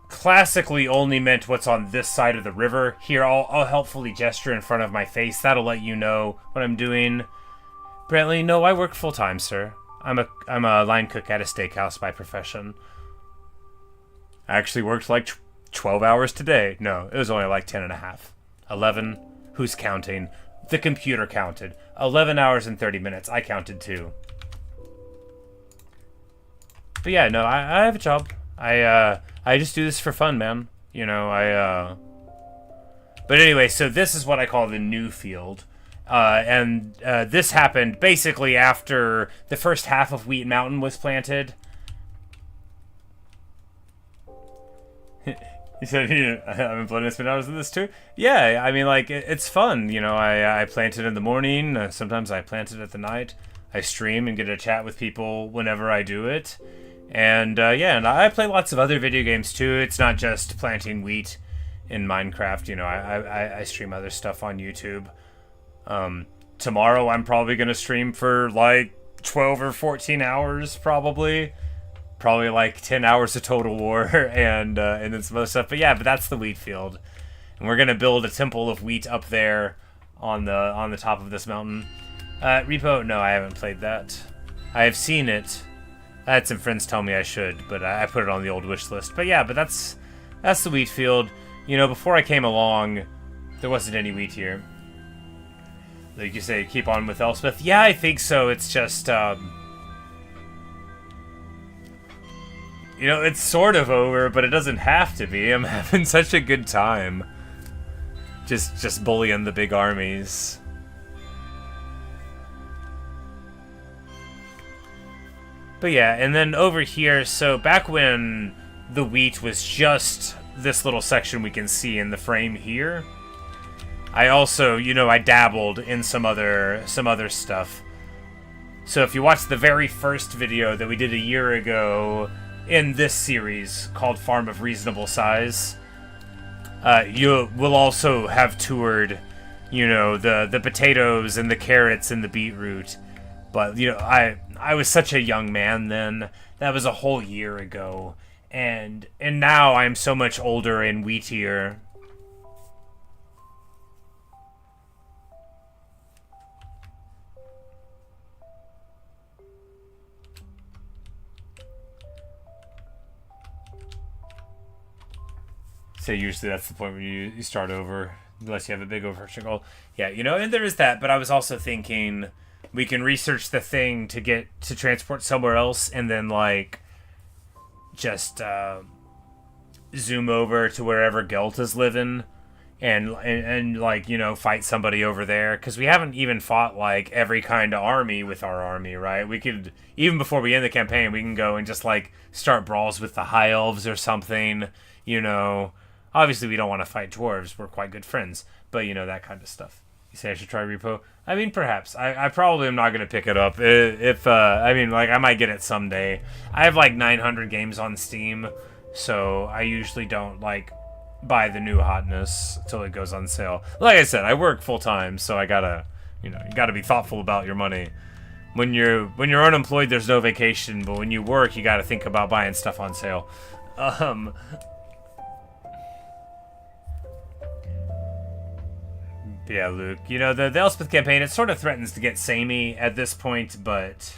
classically only meant what's on this side of the river. Here, I'll helpfully gesture in front of my face. That'll let you know what I'm doing. Brantley, no, I work full-time, sir. I'm a line cook at a steakhouse by profession. I actually worked like 12 hours today. No, it was only like 10 and a half. 11? Who's counting? The computer counted. 11 hours and 30 minutes. I counted too. But yeah, no, I have a job. I just do this for fun, man. You know, But anyway, so this is what I call the new field. And this happened basically after the first half of Wheat Mountain was planted. You said, I've been playing this many hours in this too? Yeah, I mean, like, it's fun. You know, I plant it in the morning. Sometimes I plant it at the night. I stream and get to chat with people whenever I do it. And, yeah, and I play lots of other video games too. It's not just planting wheat in Minecraft. You know, I stream other stuff on YouTube. Tomorrow I'm probably going to stream for, like, 12 or 14 hours, probably like 10 hours of Total War and then some other stuff. But yeah, that's the wheat field, and we're gonna build a temple of wheat up there on the top of this mountain. Repo, no, I haven't played that. I have seen it. I had some friends tell me I should, but I put it on the old wish list. But yeah, but that's the wheat field. You know, before I came along, there wasn't any wheat here. Like you say, keep on with Elspeth. Yeah, I think so. It's just you know, it's sort of over, but it doesn't have to be. I'm having such a good time. Just bullying the big armies. But yeah, and then over here, so back when the wheat was just this little section we can see in the frame here, I also, you know, I dabbled in some other stuff. So if you watch the very first video that we did a year ago in this series called Farm of Reasonable Size, you will also have toured, you know, the potatoes and the carrots and the beetroot. But, you know, I was such a young man then. That was a whole year ago. And now I'm so much older and wheatier. So usually that's the point where you start over, unless you have a big overarching goal. Yeah, you know, and there is that, but I was also thinking we can research the thing to get to transport somewhere else, and then, like, just zoom over to wherever Gelt is living, and like, you know, fight somebody over there, because we haven't even fought, like, every kind of army with our army, right? We could, even before we end the campaign, we can go and just, like, start brawls with the High Elves or something, you know. Obviously, we don't want to fight dwarves. We're quite good friends. But, you know, that kind of stuff. You say I should try Repo? I mean, perhaps. I probably am not going to pick it up. I mean, like, I might get it someday. I have, like, 900 games on Steam. So I usually don't, like, buy the new hotness till it goes on sale. Like I said, I work full-time, so I gotta, you gotta be thoughtful about your money. When you're unemployed, there's no vacation, but when you work, you gotta think about buying stuff on sale. Yeah, Luke. The Elspeth campaign, it sort of threatens to get samey at this point, but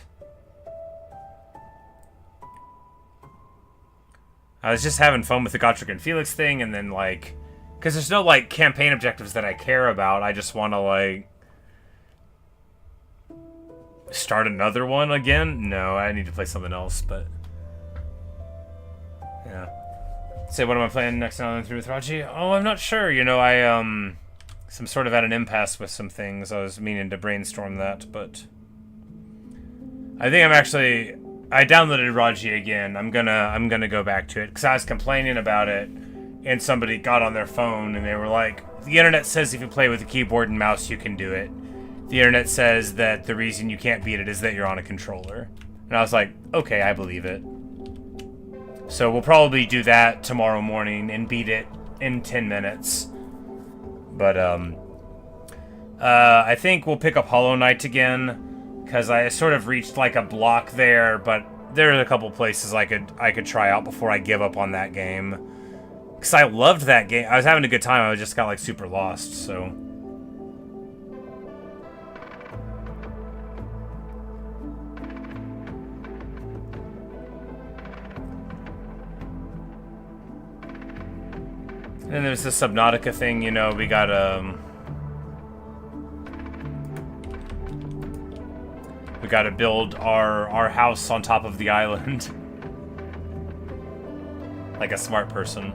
I was just having fun with the Gotrek and Felix thing, and then, like, because there's no, like, campaign objectives that I care about. I just want to, like, start another one again. No, I need to play something else, but yeah. Say, what am I playing next now through with Raji? Oh, I'm not sure. I'm sort of at an impasse with some things. I was meaning to brainstorm that, but I think I downloaded Raji again. I'm gonna go back to it because I was complaining about it, and somebody got on their phone and they were like, "The internet says if you play with a keyboard and mouse, you can do it. The internet says that the reason you can't beat it is that you're on a controller." And I was like, "Okay, I believe it." So we'll probably do that tomorrow morning and beat it in 10 minutes. But I think we'll pick up Hollow Knight again, because I sort of reached like a block there, but there are a couple places I could try out before I give up on that game. Because I loved that game. I was having a good time. I just got like super lost, so. And then there's the Subnautica thing, we got, we gotta build our house on top of the island. Like a smart person.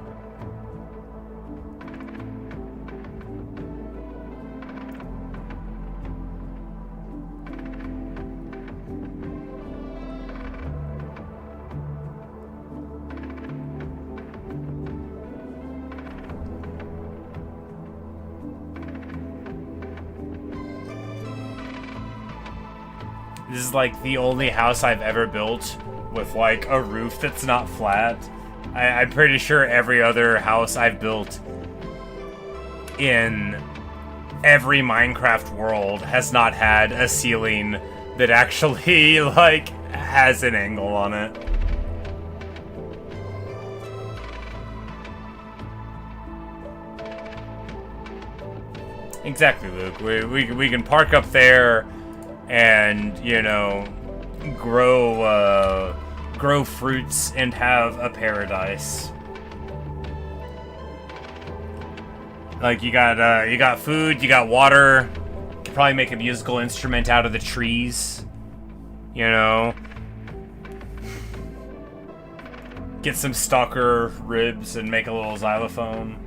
This is like the only house I've ever built with like a roof that's not flat. I'm pretty sure every other house I've built in every Minecraft world has not had a ceiling that actually like has an angle on it. Exactly, Luke. We can park up there and, grow fruits and have a paradise. Like, you got food, you got water. You could probably make a musical instrument out of the trees. Get some stalker ribs and make a little xylophone.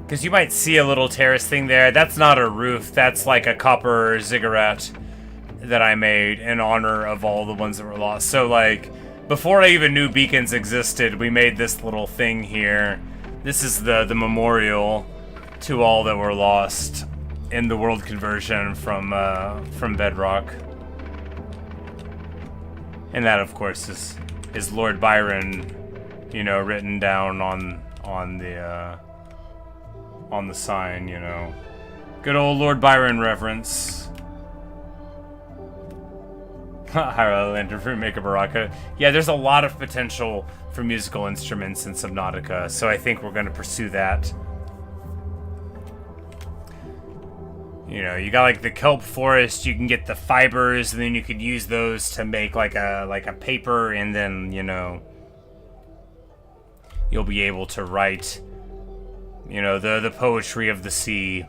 Because you might see a little terrace thing there. That's not a roof. That's like a copper ziggurat that I made in honor of all the ones that were lost. So, like, before I even knew beacons existed, we made this little thing here. This is the memorial to all that were lost in the world conversion from Bedrock. And that, of course, is Lord Byron, written down on the sign, Good old Lord Byron reference. Hyrule Lantern for Make a Baraka. Yeah, there's a lot of potential for musical instruments in Subnautica, so I think we're going to pursue that. You got like the kelp forest, you can get the fibers, and then you could use those to make like a paper, and then, you'll be able to write the poetry of the sea.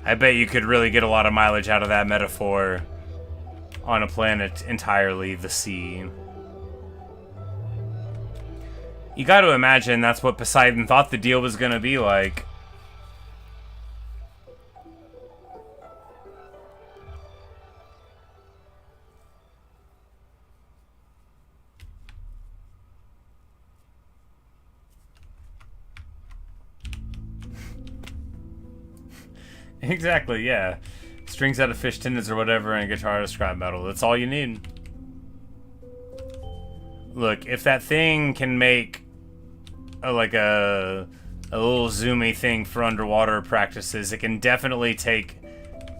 I bet you could really get a lot of mileage out of that metaphor on a planet entirely the sea. You got to imagine that's what Poseidon thought the deal was going to be like. Exactly, yeah. Strings out of fish tendons or whatever and a guitar to scrap metal. That's all you need. Look, if that thing can make a little zoomy thing for underwater practices, it can definitely take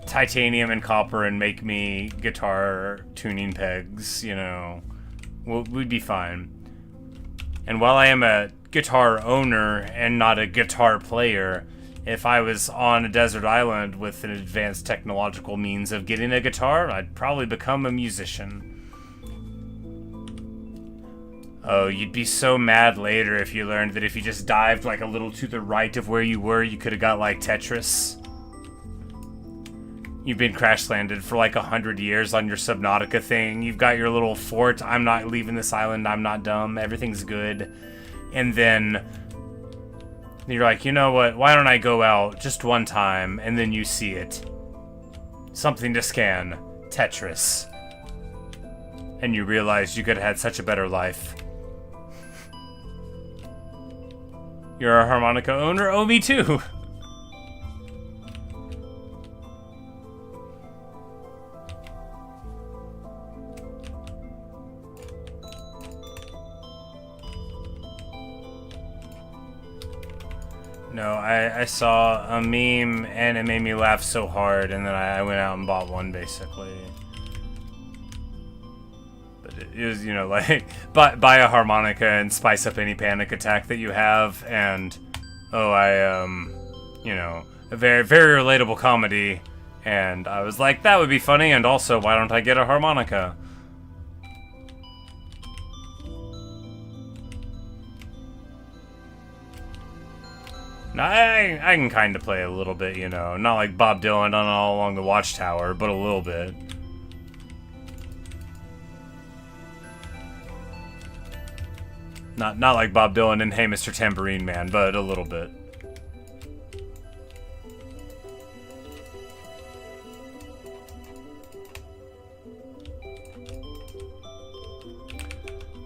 titanium and copper and make me guitar tuning pegs, you know. We'd be fine. And while I am a guitar owner and not a guitar player, if I was on a desert island with an advanced technological means of getting a guitar, I'd probably become a musician. Oh, you'd be so mad later if you learned that if you just dived like a little to the right of where you were, you could have got like Tetris. You've been crash landed for like 100 years on your Subnautica thing. You've got your little fort. I'm not leaving this island. I'm not dumb. Everything's good. And then you're like, you know what? Why don't I go out just one time? And then you see it. Something to scan. Tetris. And you realize you could have had such a better life. You're a harmonica owner? Oh, me too. No, I saw a meme and it made me laugh so hard, and then I went out and bought one, basically. But it was, you know, like, buy a harmonica and spice up any panic attack that you have, and, you know, a very, very relatable comedy, and I was like, that would be funny, and also, why don't I get a harmonica? Now, I can kind of play a little bit, you know. Not like Bob Dylan on All Along the Watchtower, but a little bit. Not like Bob Dylan in Hey Mr. Tambourine Man, but a little bit.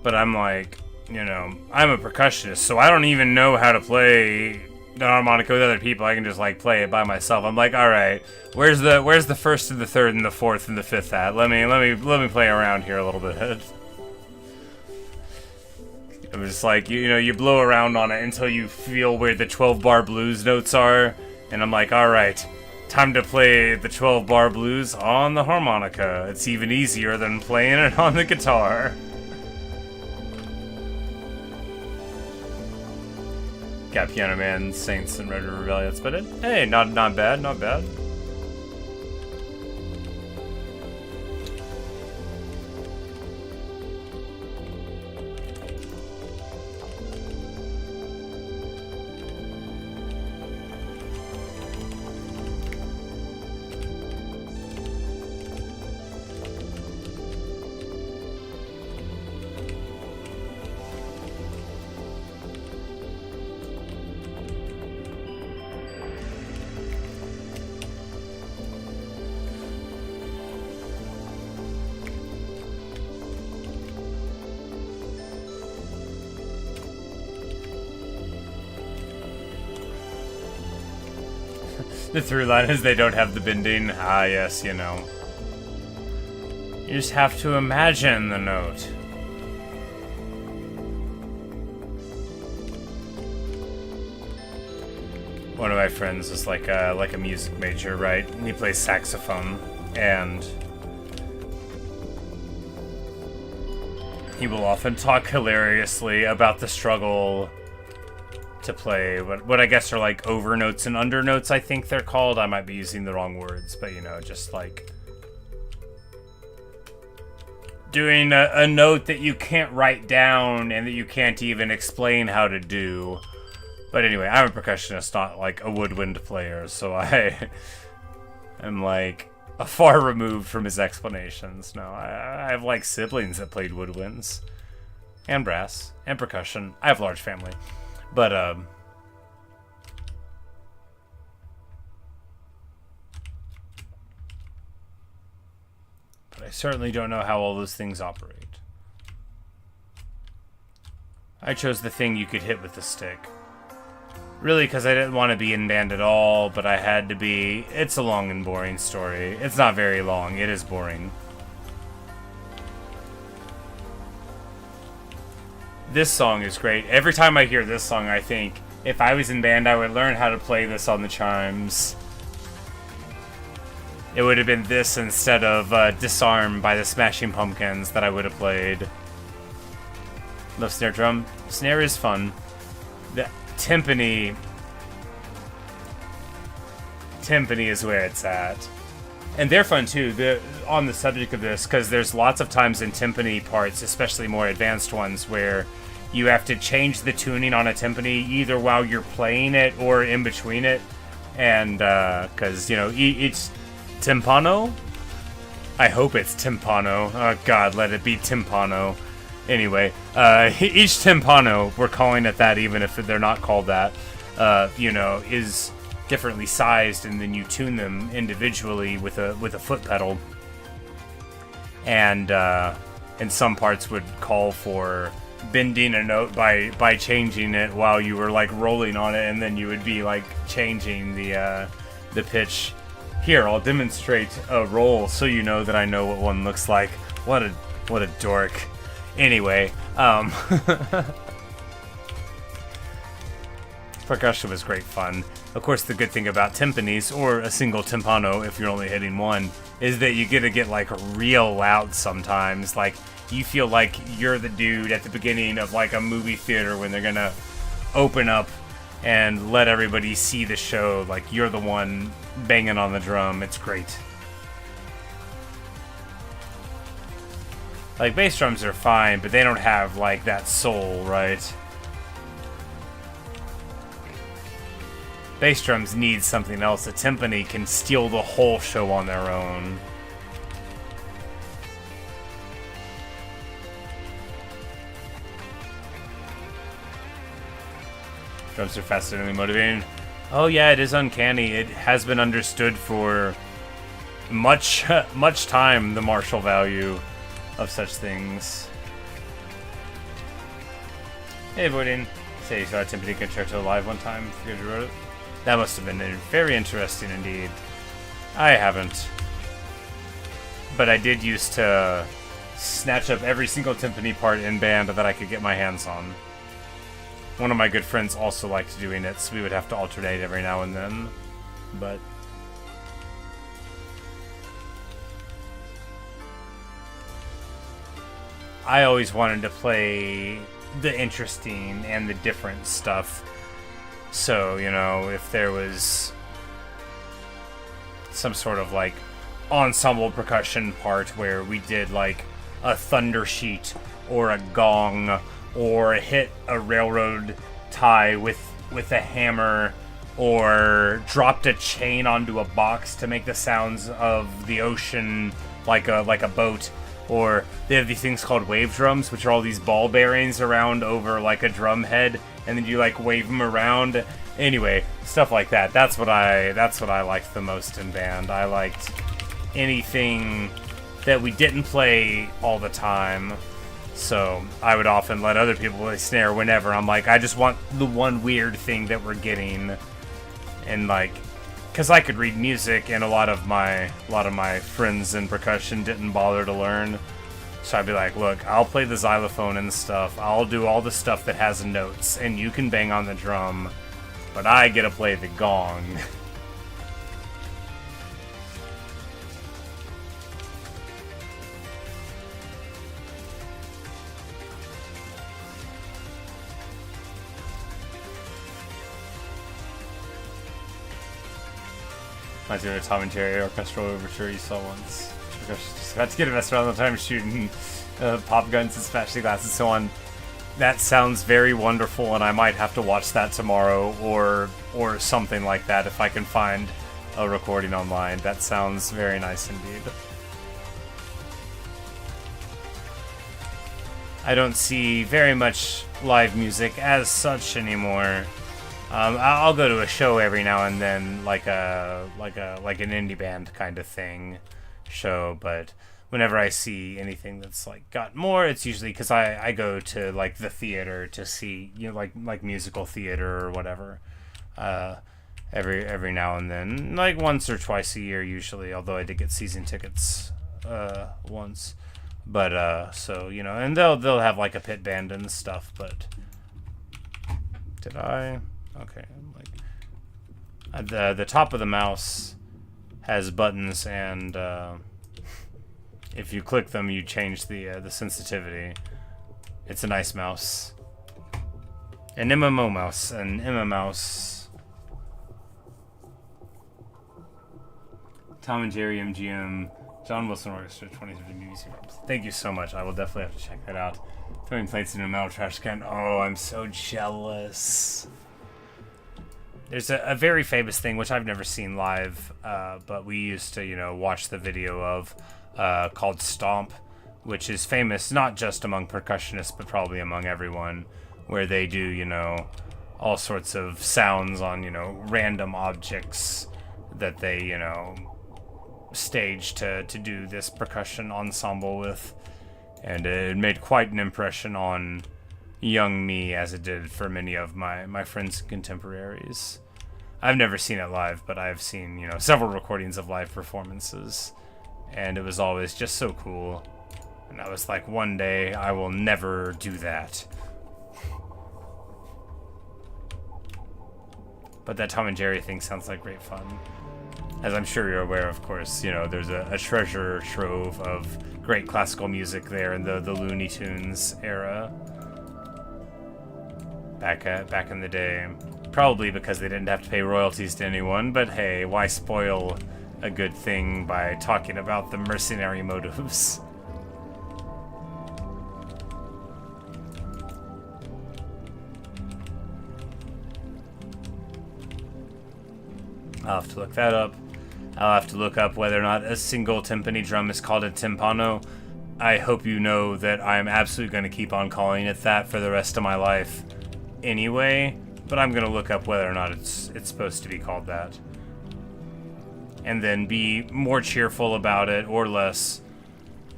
But I'm like, you know, I'm a percussionist, so I don't even know how to play the harmonica with other people. I can just like play it by myself. I'm like, all right, where's the first and the third and the fourth and the fifth at? Let me play around here a little bit. I'm just like, you know, you blow around on it until you feel where the 12-bar blues notes are, and I'm like, all right, time to play the 12-bar blues on the harmonica. It's even easier than playing it on the guitar. Got Piano Man, Saints, and Red River Valley. That's about it. Hey, not bad, not bad. The through line is they don't have the bending. Ah, yes, you know. You just have to imagine the note. One of my friends is like a music major, right? And he plays saxophone, and he will often talk hilariously about the struggle to play what I guess are like overnotes and undernotes, I think they're called. I might be using the wrong words, but you know, just like doing a note that you can't write down and that you can't even explain how to do. But anyway, I'm a percussionist, not like a woodwind player, so I am like far removed from his explanations. No, I have like siblings that played woodwinds and brass and percussion. I have a large family. But, I certainly don't know how all those things operate. I chose the thing you could hit with the stick. Really, because I didn't want to be in band at all, but I had to be. It's a long and boring story. It's not very long. It is boring. This song is great. Every time I hear this song, I think, if I was in band, I would learn how to play this on the chimes. It would have been this instead of Disarm by the Smashing Pumpkins that I would have played. Love snare drum. Snare is fun. The timpani is where it's at. And they're fun too, on the subject of this, because there's lots of times in timpani parts, especially more advanced ones, where you have to change the tuning on a timpani either while you're playing it or in between it. And, because, you know, it's timpano? I hope it's timpano. Oh god, let it be timpano. Anyway, each timpano, we're calling it that even if they're not called that, you know, is differently sized, and then you tune them individually with a foot pedal. And some parts would call for bending a note by changing it while you were like rolling on it, and then you would be like changing the pitch. Here, I'll demonstrate a roll so you know that I know what one looks like. What a dork. Anyway, percussion was great fun. Of course, the good thing about timpanis, or a single timpano if you're only hitting one, is that you get to get like real loud sometimes. Like, you feel like you're the dude at the beginning of like a movie theater when they're gonna open up and let everybody see the show. Like, you're the one banging on the drum. It's great. Like, bass drums are fine, but they don't have like that soul, right? Bass drums need something else. A timpani can steal the whole show on their own. Drums are fascinatingly motivating. Oh yeah, it is uncanny. It has been understood for much time, the martial value of such things. Hey, Voidin. Say you saw a timpani concerto live one time. Forget you wrote it. That must have been very interesting indeed. I haven't. But I did used to snatch up every single timpani part in band that I could get my hands on. One of my good friends also liked doing it, so we would have to alternate every now and then. But I always wanted to play the interesting and the different stuff. So, you know, if there was some sort of like ensemble percussion part where we did like a thunder sheet or a gong, or hit a railroad tie with a hammer, or dropped a chain onto a box to make the sounds of the ocean like a boat. Or they have these things called wave drums, which are all these ball bearings around over like a drum head, and then you like wave them around. Anyway, stuff like that. That's what I liked the most in band. I liked anything that we didn't play all the time. So I would often let other people play snare whenever. I'm like, I just want the one weird thing that we're getting. And like, because I could read music, and a lot of my friends in percussion didn't bother to learn. So I'd be like, look, I'll play the xylophone and stuff. I'll do all the stuff that has notes, and you can bang on the drum, but I get to play the gong. Reminds me of a Tom and Jerry orchestral overture you saw once. Just about to get invested all the time shooting pop guns and smashing glass and so on. That sounds very wonderful, and I might have to watch that tomorrow or something like that if I can find a recording online. That sounds very nice indeed. I don't see very much live music as such anymore. I'll go to a show every now and then, like an indie band kind of thing show, but whenever I see anything that's like got more, it's usually because I go to like the theater to see, you know, like musical theater or whatever. every now and then, like once or twice a year usually. Although I did get season tickets once, but so you know, and they'll have like a pit band and stuff. But did I? Okay, like the top of the mouse has buttons, and if you click them, you change the sensitivity. It's a nice mouse. An MMO mouse, an Emma mouse. Tom and Jerry MGM, John Wilson Orchestra, 23 BBC Films. Thank you so much. I will definitely have to check that out. Throwing plates in a metal trash can. Oh, I'm so jealous. There's a very famous thing, which I've never seen live, but we used to, you know, watch the video of, called Stomp, which is famous not just among percussionists, but probably among everyone, where they do, you know, all sorts of sounds on, you know, random objects that they, you know, stage to do this percussion ensemble with. And it made quite an impression on young me, as it did for many of my friends and contemporaries. I've never seen it live, but I've seen, you know, several recordings of live performances, and it was always just so cool. And I was like, one day I will never do that. But that Tom and Jerry thing sounds like great fun. As I'm sure you're aware, of course, you know, there's a treasure trove of great classical music there in the Looney Tunes era. Back in the day. Probably because they didn't have to pay royalties to anyone, but hey, why spoil a good thing by talking about the mercenary motives? I'll have to look that up. I'll have to look up whether or not a single timpani drum is called a timpano. I hope you know that I'm absolutely going to keep on calling it that for the rest of my life anyway, but I'm going to look up whether or not it's supposed to be called that. And then be more cheerful about it, or less,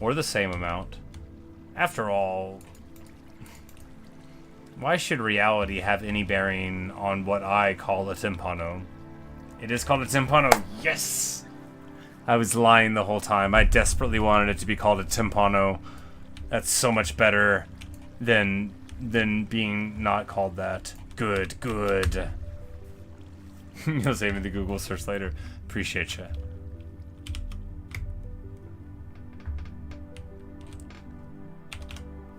or the same amount. After all, why should reality have any bearing on what I call a timpano? It is called a timpano. Yes! I was lying the whole time. I desperately wanted it to be called a timpano. That's so much better than being not called that. Good. You'll save me the Google search later. Appreciate you.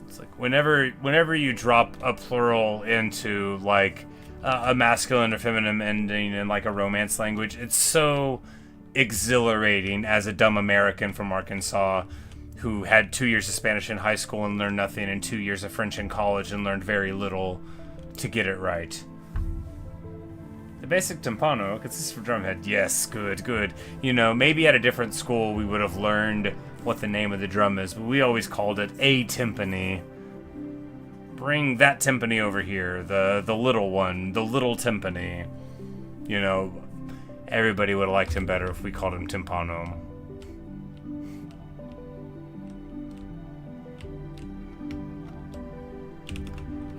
It's like whenever you drop a plural into like a masculine or feminine ending in like a romance language, it's so exhilarating as a dumb American from Arkansas who had 2 years of Spanish in high school and learned nothing, and 2 years of French in college and learned very little to get it right. The basic timpano consists of a drumhead. Yes, good. You know, maybe at a different school we would have learned what the name of the drum is, but we always called it a timpani. Bring that timpani over here, the little one, the little timpani. You know, everybody would have liked him better if we called him timpano.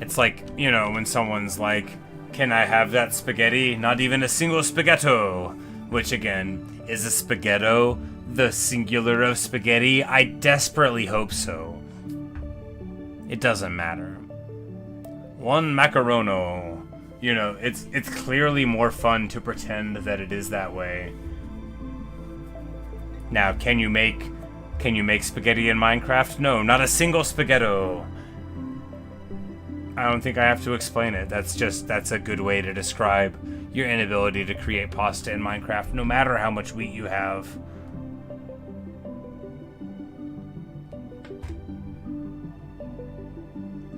It's like, you know, when someone's like, can I have that spaghetti? Not even a single spaghetto. Which, again, is a spaghetto the singular of spaghetti? I desperately hope so. It doesn't matter. One macarono. You know, it's clearly more fun to pretend that it is that way. Now, can you make spaghetti in Minecraft? No, not a single spaghetto. I don't think I have to explain it. That's a good way to describe your inability to create pasta in Minecraft, no matter how much wheat you have.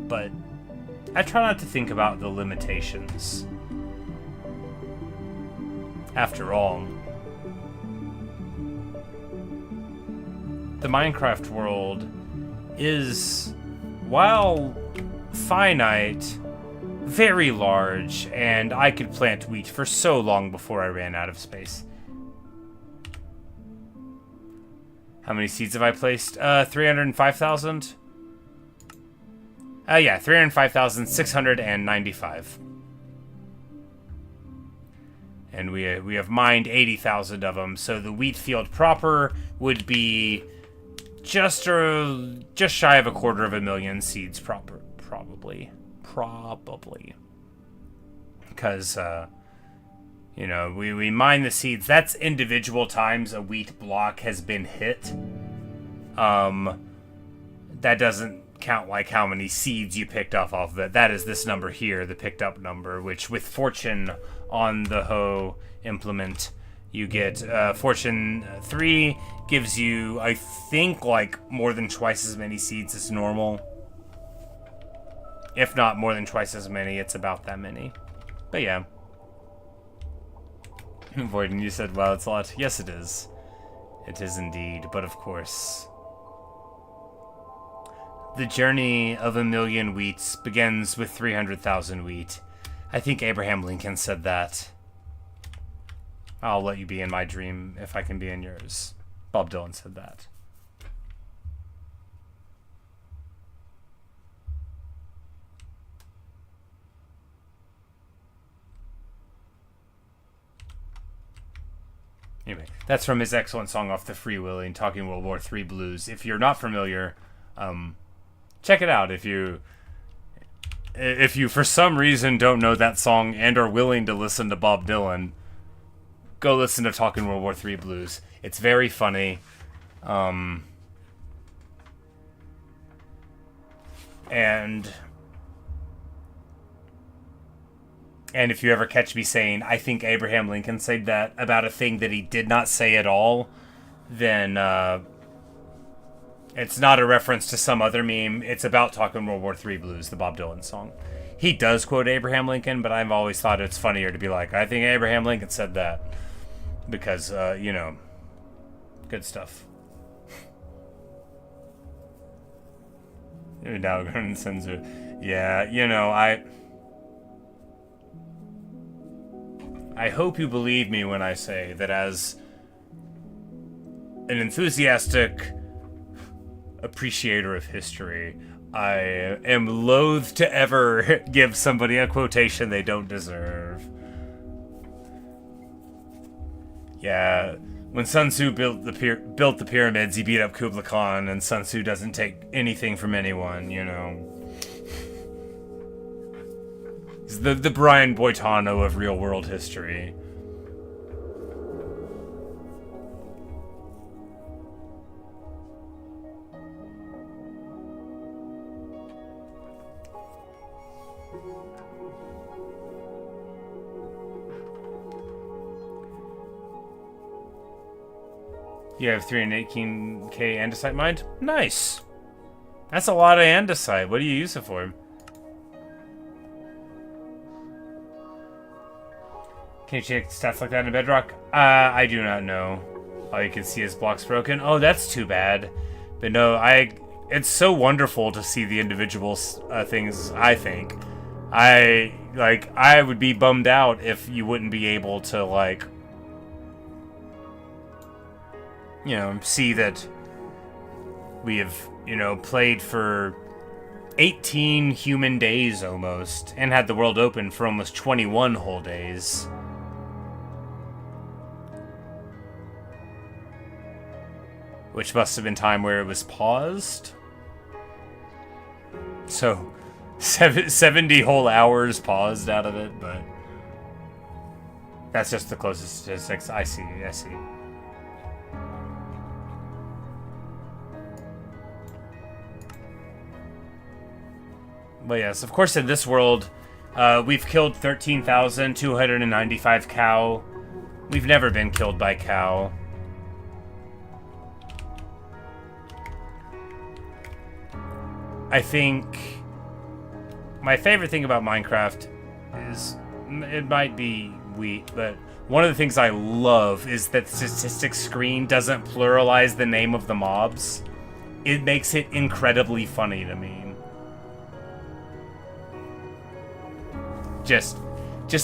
But I try not to think about the limitations. After all, the Minecraft world is, while finite, very large, and I could plant wheat for so long before I ran out of space. How many seeds have I placed? 305,000? Yeah, 305,695. and we have mined 80,000 of them. So the wheat field proper would be just shy of 250,000 seeds probably, because we mine the seeds. That's individual times a wheat block has been hit. That doesn't count like how many seeds you picked off of it. That is this number here, the picked up number, which with fortune on the hoe implement, you get fortune 3 gives you, I think, like more than twice as many seeds as normal. If not more than twice as many, it's about that many. But yeah. Voiden, you said, wow, it's a lot. Yes, it is. It is indeed, but of course. The journey of 1,000,000 wheats begins with 300,000 wheat. I think Abraham Lincoln said that. I'll let you be in my dream if I can be in yours. Bob Dylan said that. Anyway, that's from his excellent song off the Free Willy, Talking World War III Blues. If you're not familiar, check it out. If you for some reason don't know that song and are willing to listen to Bob Dylan, go listen to Talking World War III Blues. It's very funny. And if you ever catch me saying, I think Abraham Lincoln said that about a thing that he did not say at all, then it's not a reference to some other meme. It's about Talking World War III Blues, the Bob Dylan song. He does quote Abraham Lincoln, but I've always thought it's funnier to be like, I think Abraham Lincoln said that. Because, good stuff. Now, Gordon Senzu. Yeah, I hope you believe me when I say that as an enthusiastic appreciator of history, I am loath to ever give somebody a quotation they don't deserve. Yeah, when Sun Tzu built the pyramids, he beat up Kublai Khan, and Sun Tzu doesn't take anything from anyone, He's the Brian Boitano of real-world history. You have 318k andesite mined? Nice! That's a lot of andesite. What do you use it for? Can you check stats like that in Bedrock? I do not know. All you can see is blocks broken. Oh, that's too bad. But no, it's so wonderful to see the individual things, I think. I would be bummed out if you wouldn't be able to, see that we have, played for 18 human days almost, and had the world open for almost 21 whole days. Which must have been time where it was paused. So, 70 whole hours paused out of it, but that's just the closest statistics. I see. But yes, of course in this world, we've killed 13,295 cow. We've never been killed by cow. I think my favorite thing about Minecraft is, it might be wheat, but one of the things I love is that the statistics screen doesn't pluralize the name of the mobs. It makes it incredibly funny to me. Just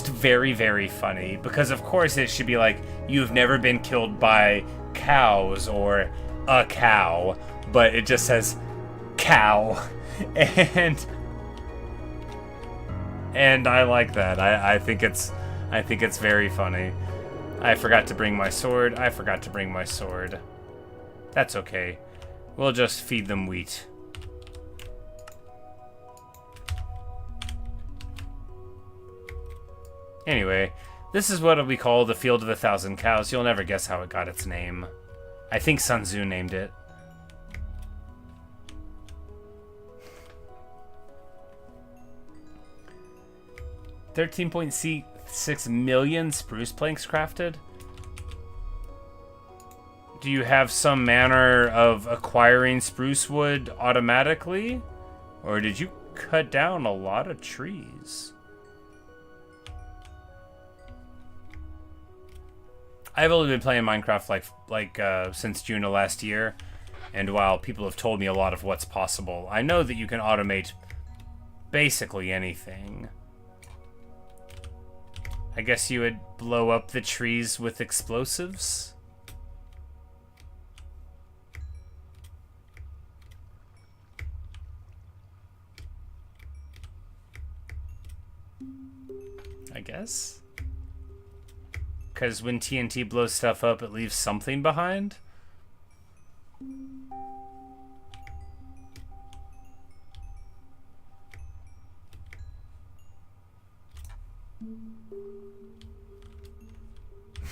very, very funny, because of course it should be like, you've never been killed by cows or a cow, but it just says cow. And I like that. I think it's I think it's very funny. I forgot to bring my sword. I forgot to bring my sword. That's okay. We'll just feed them wheat. Anyway, this is what we call the Field of 1,000 Cows. You'll never guess how it got its name. I think Sun Tzu named it. $13.6 million spruce planks crafted? Do you have some manner of acquiring spruce wood automatically? Or did you cut down a lot of trees? I've only been playing Minecraft since June of last year, and while people have told me a lot of what's possible, I know that you can automate basically anything. I guess you would blow up the trees with explosives? I guess? Because when TNT blows stuff up, it leaves something behind?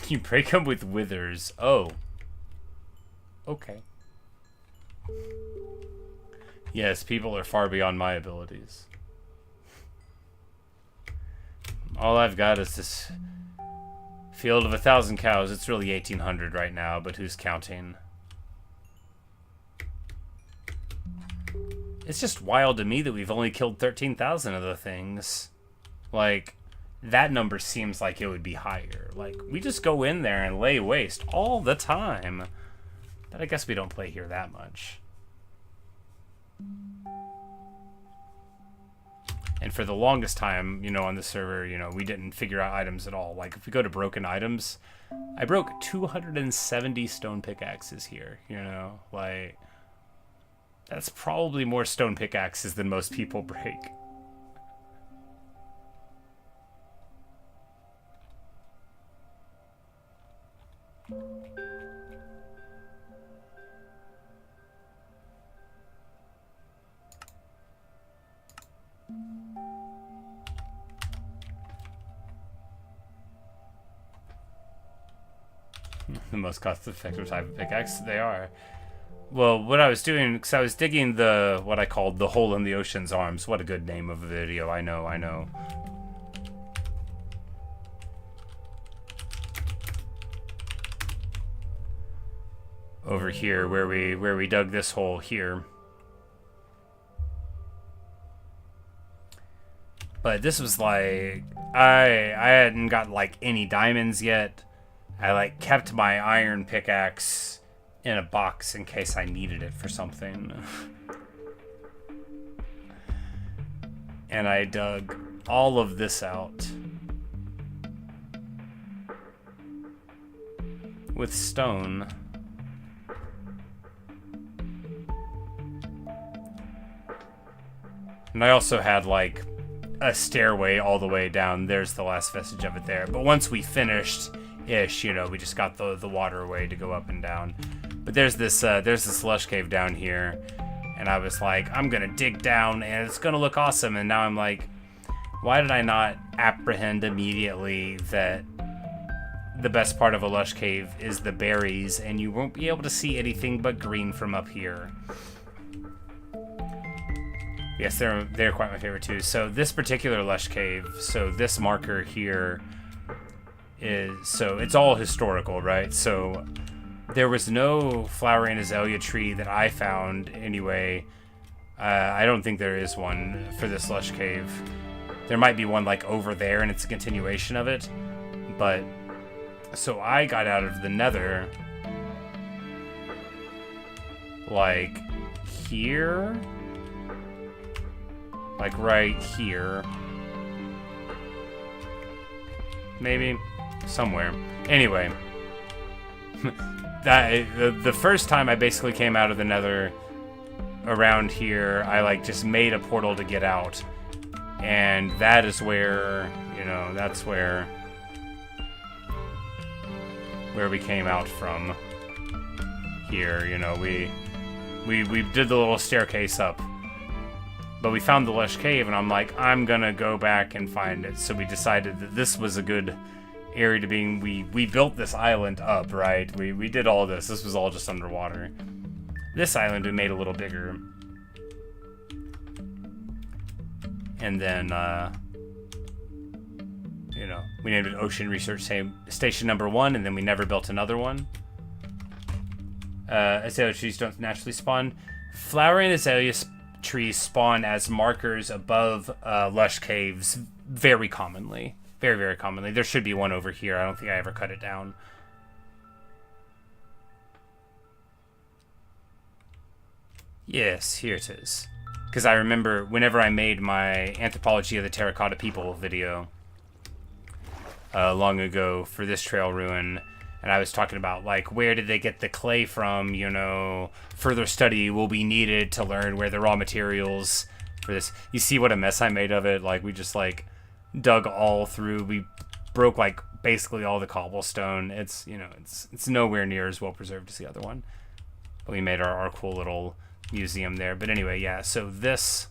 You break them with withers. Oh. Okay. Yes, people are far beyond my abilities. All I've got is this field of 1,000 cows. It's really 1,800 right now, but who's counting? It's just wild to me that we've only killed 13,000 of the things. Like, that number seems like it would be higher. Like, we just go in there and lay waste all the time. But I guess we don't play here that much. And for the longest time, you know, on the server, you know, we didn't figure out items at all. Like, if we go to broken items, I broke 270 stone pickaxes here, you know? Like, that's probably more stone pickaxes than most people break. The most cost-effective type of pickaxe? They are. Well, what I was doing, because I was digging what I called the Hole in the Ocean's Arms. What a good name of a video, I know, I know. Over here, where we dug this hole here. But this was like, I hadn't got like any diamonds yet. I like kept my iron pickaxe in a box in case I needed it for something. And I dug all of this out with stone. And I also had like a stairway all the way down. There's the last vestige of it there. But once we finished ish, you know, we just got the waterway to go up and down. But there's this lush cave down here, and I was like, I'm gonna dig down and it's gonna look awesome. And now I'm like, why did I not apprehend immediately that the best part of a lush cave is the berries, and you won't be able to see anything but green from up here? Yes, they're quite my favorite too. So this particular lush cave, so this marker here so it's all historical, right? So there was no flowering azalea tree that I found anyway. I don't think there is one for this lush cave. There might be one like over there and it's a continuation of it. But so I got out of the nether like here, like right here, maybe somewhere. Anyway, the first time I basically came out of the nether around here, I like just made a portal to get out, and that is where, you know, that's where where we came out from. Here, you know, we did the little staircase up. But we found the lush cave, and I'm like, I'm gonna go back and find it. So we decided that this was a good area to be. We built this island up, right? We did all this. This was all just underwater. This island we made a little bigger. And then, you know, we named it Ocean Research Station number 1, and then we never built another one. Azalea trees don't naturally spawn. Flowering azalea trees spawn as markers above lush caves very commonly. Very, very commonly. There should be one over here. I don't think I ever cut it down. Yes, here it is. Because I remember whenever I made my Anthropology of the Terracotta People video long ago for this trail ruin, and I was talking about, like, where did they get the clay from, you know, further study will be needed to learn where the raw materials for this. You see what a mess I made of it? Like, we just, like, dug all through. We broke, like, basically all the cobblestone. It's, you know, it's nowhere near as well preserved as the other one. But we made our cool little museum there. But anyway, yeah, so this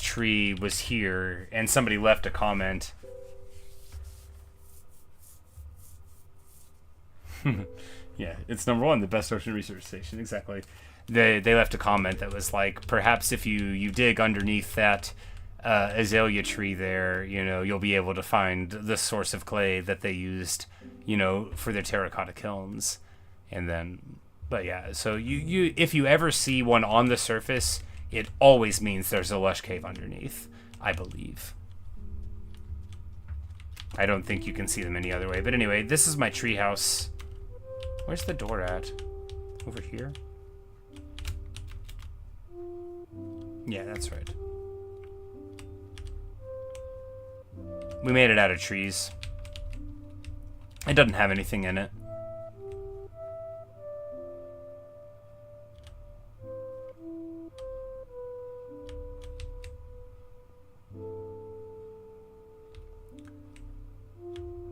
tree was here, and somebody left a comment. Yeah, it's number 1, the best ocean research station, exactly. They left a comment that was like, perhaps if you dig underneath that azalea tree there, you know, you'll be able to find the source of clay that they used, you know, for their terracotta kilns. And then, but yeah, so you if you ever see one on the surface, it always means there's a lush cave underneath, I believe. I don't think you can see them any other way. But anyway, this is my treehouse. Where's the door at? Over here? Yeah, that's right. We made it out of trees. It doesn't have anything in it.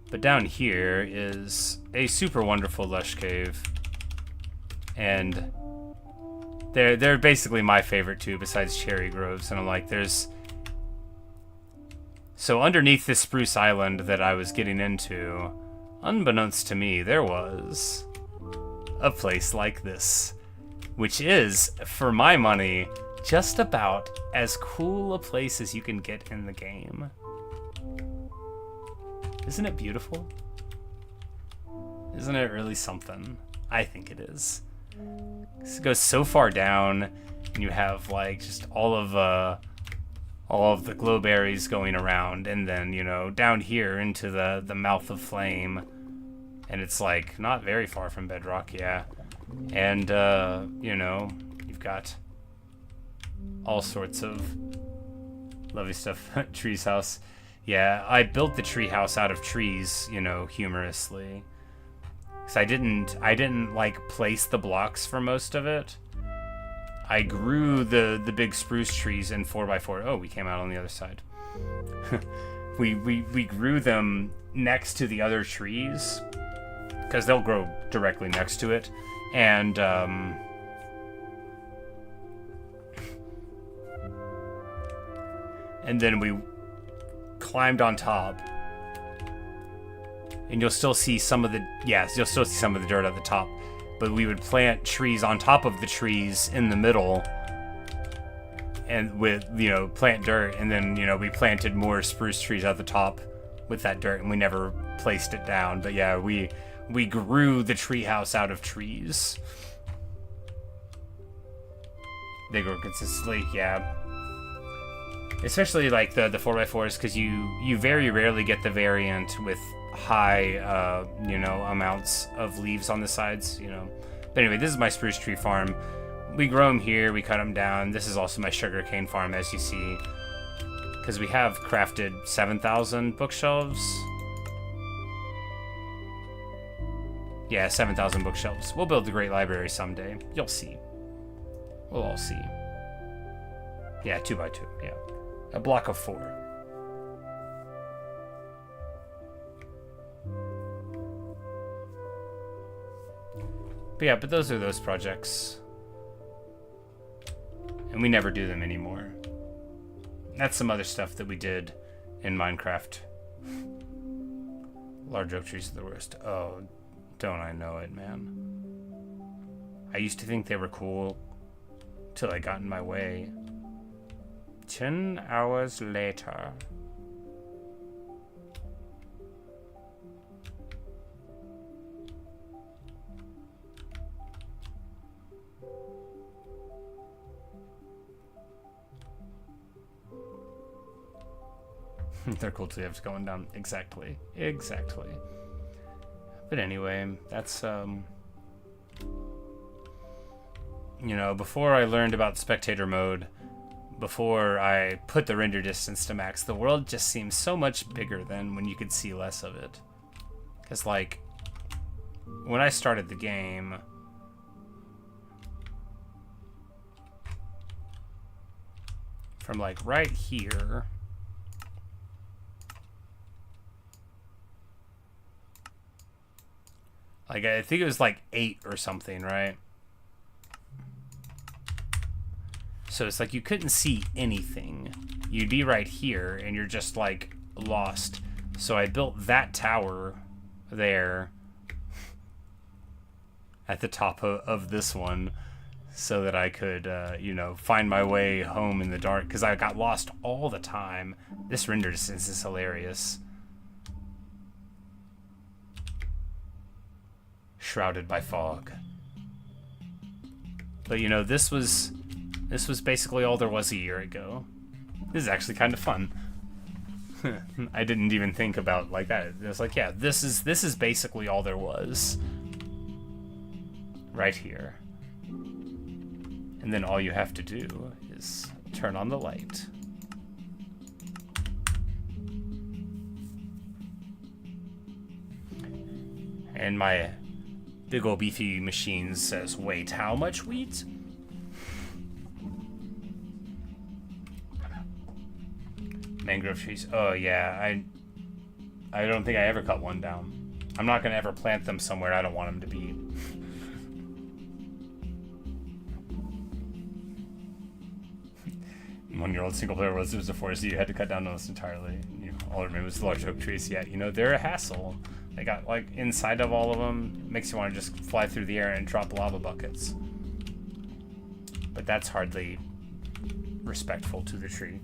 But down here is a super wonderful lush cave. And they're basically my favorite too, besides cherry groves. And I'm like, there's... So underneath this spruce island that I was getting into, unbeknownst to me, there was a place like this. Which is, for my money, just about as cool a place as you can get in the game. Isn't it beautiful? Isn't it really something? I think it is. It goes so far down, and you have like just all of the glowberries going around, and then, you know, down here into the mouth of flame, and it's like not very far from bedrock, yeah. And you know, you've got all sorts of lovely stuff. Tree's house. Yeah, I built the tree house out of trees, you know, humorously. Because I didn't like place the blocks for most of it. I grew the big spruce trees in 4x4. Oh, we came out on the other side. we grew them next to the other trees, because they'll grow directly next to it. And then we climbed on top, and you'll still see some of the dirt at the top, but we would plant trees on top of the trees in the middle, and with, you know, plant dirt, and then, you know, we planted more spruce trees at the top with that dirt, and we never placed it down. But yeah, we grew the tree house out of trees. They grow consistently, yeah. Especially like the 4x4s, because you very rarely get the variant with high you know, amounts of leaves on the sides, you know. But anyway, this is my spruce tree farm. We grow them here, we cut them down. This is also my sugarcane farm, as you see, because we have crafted 7,000 bookshelves. Yeah, 7,000 bookshelves. We'll build the Great Library someday. You'll see. We'll all see. Yeah, 2x2, yeah. A block of 4. But yeah, but those are those projects. And we never do them anymore. That's some other stuff that we did in Minecraft. Large oak trees are the worst. Oh, don't I know it, man. I used to think they were cool till I got in my way. 10 hours later. They're cool till you have to going down. Exactly. Exactly. But anyway, that's, you know, before I learned about spectator mode, before I put the render distance to max, the world just seems so much bigger than when you could see less of it. Because, like, when I started the game, from, like, right here, like, I think it was, like, 8 or something, right? So it's like you couldn't see anything. You'd be right here, and you're just, like, lost. So I built that tower there at the top of this one so that I could, you know, find my way home in the dark, because I got lost all the time. This render distance is hilarious. Shrouded by fog. But, you know, this was basically all there was a year ago. This is actually kind of fun. I didn't even think about like that. It was like, yeah, this is basically all there was. Right here. And then all you have to do is turn on the light. And my big ol' beefy machine says, wait, how much wheat? Mangrove trees. Oh yeah, I don't think I ever cut one down. I'm not gonna ever plant them somewhere I don't want them to be. One-year-old single-player was a forest you had to cut down almost entirely. You know, all it remained was the large oak trees. Yeah, you know, they're a hassle. They got, like, inside of all of them, makes you want to just fly through the air and drop lava buckets. But that's hardly respectful to the tree.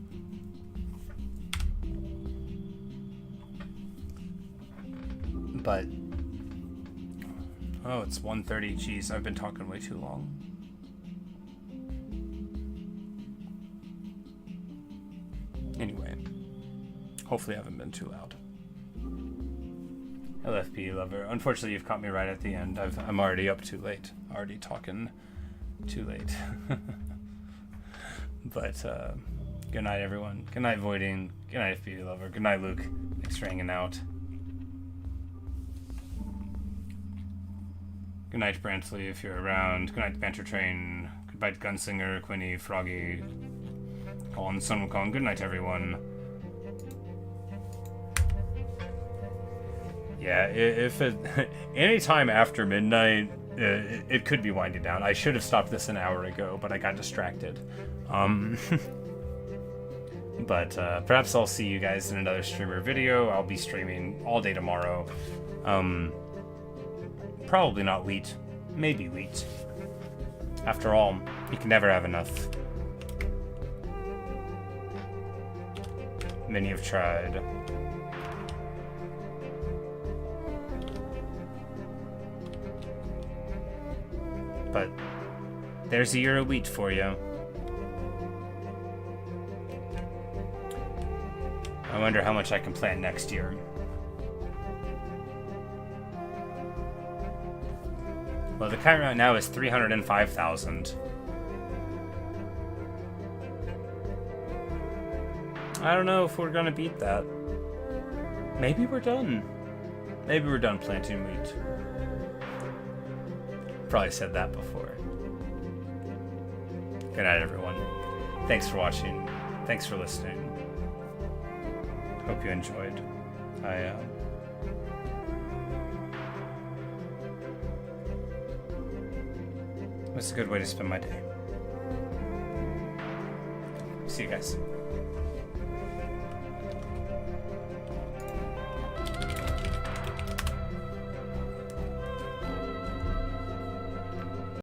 But, oh, it's 1:30. Jeez, I've been talking way too long. Anyway, hopefully I haven't been too loud. LFP lover. Unfortunately, you've caught me right at the end. I'm already up too late. Already talking too late. But, good night, everyone. Good night, Voiding. Good night, FP lover. Good night, Luke. Thanks for hanging out. Good night, Brantley, if you're around. Good night, Banter Train. Goodbye, Gunslinger, Quinny, Froggy, Colin, Sun Wukong. Good night, everyone. Yeah, if it anytime after midnight, it could be winding down. I should have stopped this an hour ago, but I got distracted. But perhaps I'll see you guys in another streamer video. I'll be streaming all day tomorrow. Probably not wheat. Maybe wheat. After all, you can never have enough. Many have tried. But there's a year of wheat for you. I wonder how much I can plant next year. Well, the count right now is 305,000. I don't know if we're gonna beat that. Maybe we're done. Maybe we're done planting wheat. Probably said that before. Good night, everyone. Thanks for watching. Thanks for listening. Hope you enjoyed. was a good way to spend my day. See you guys.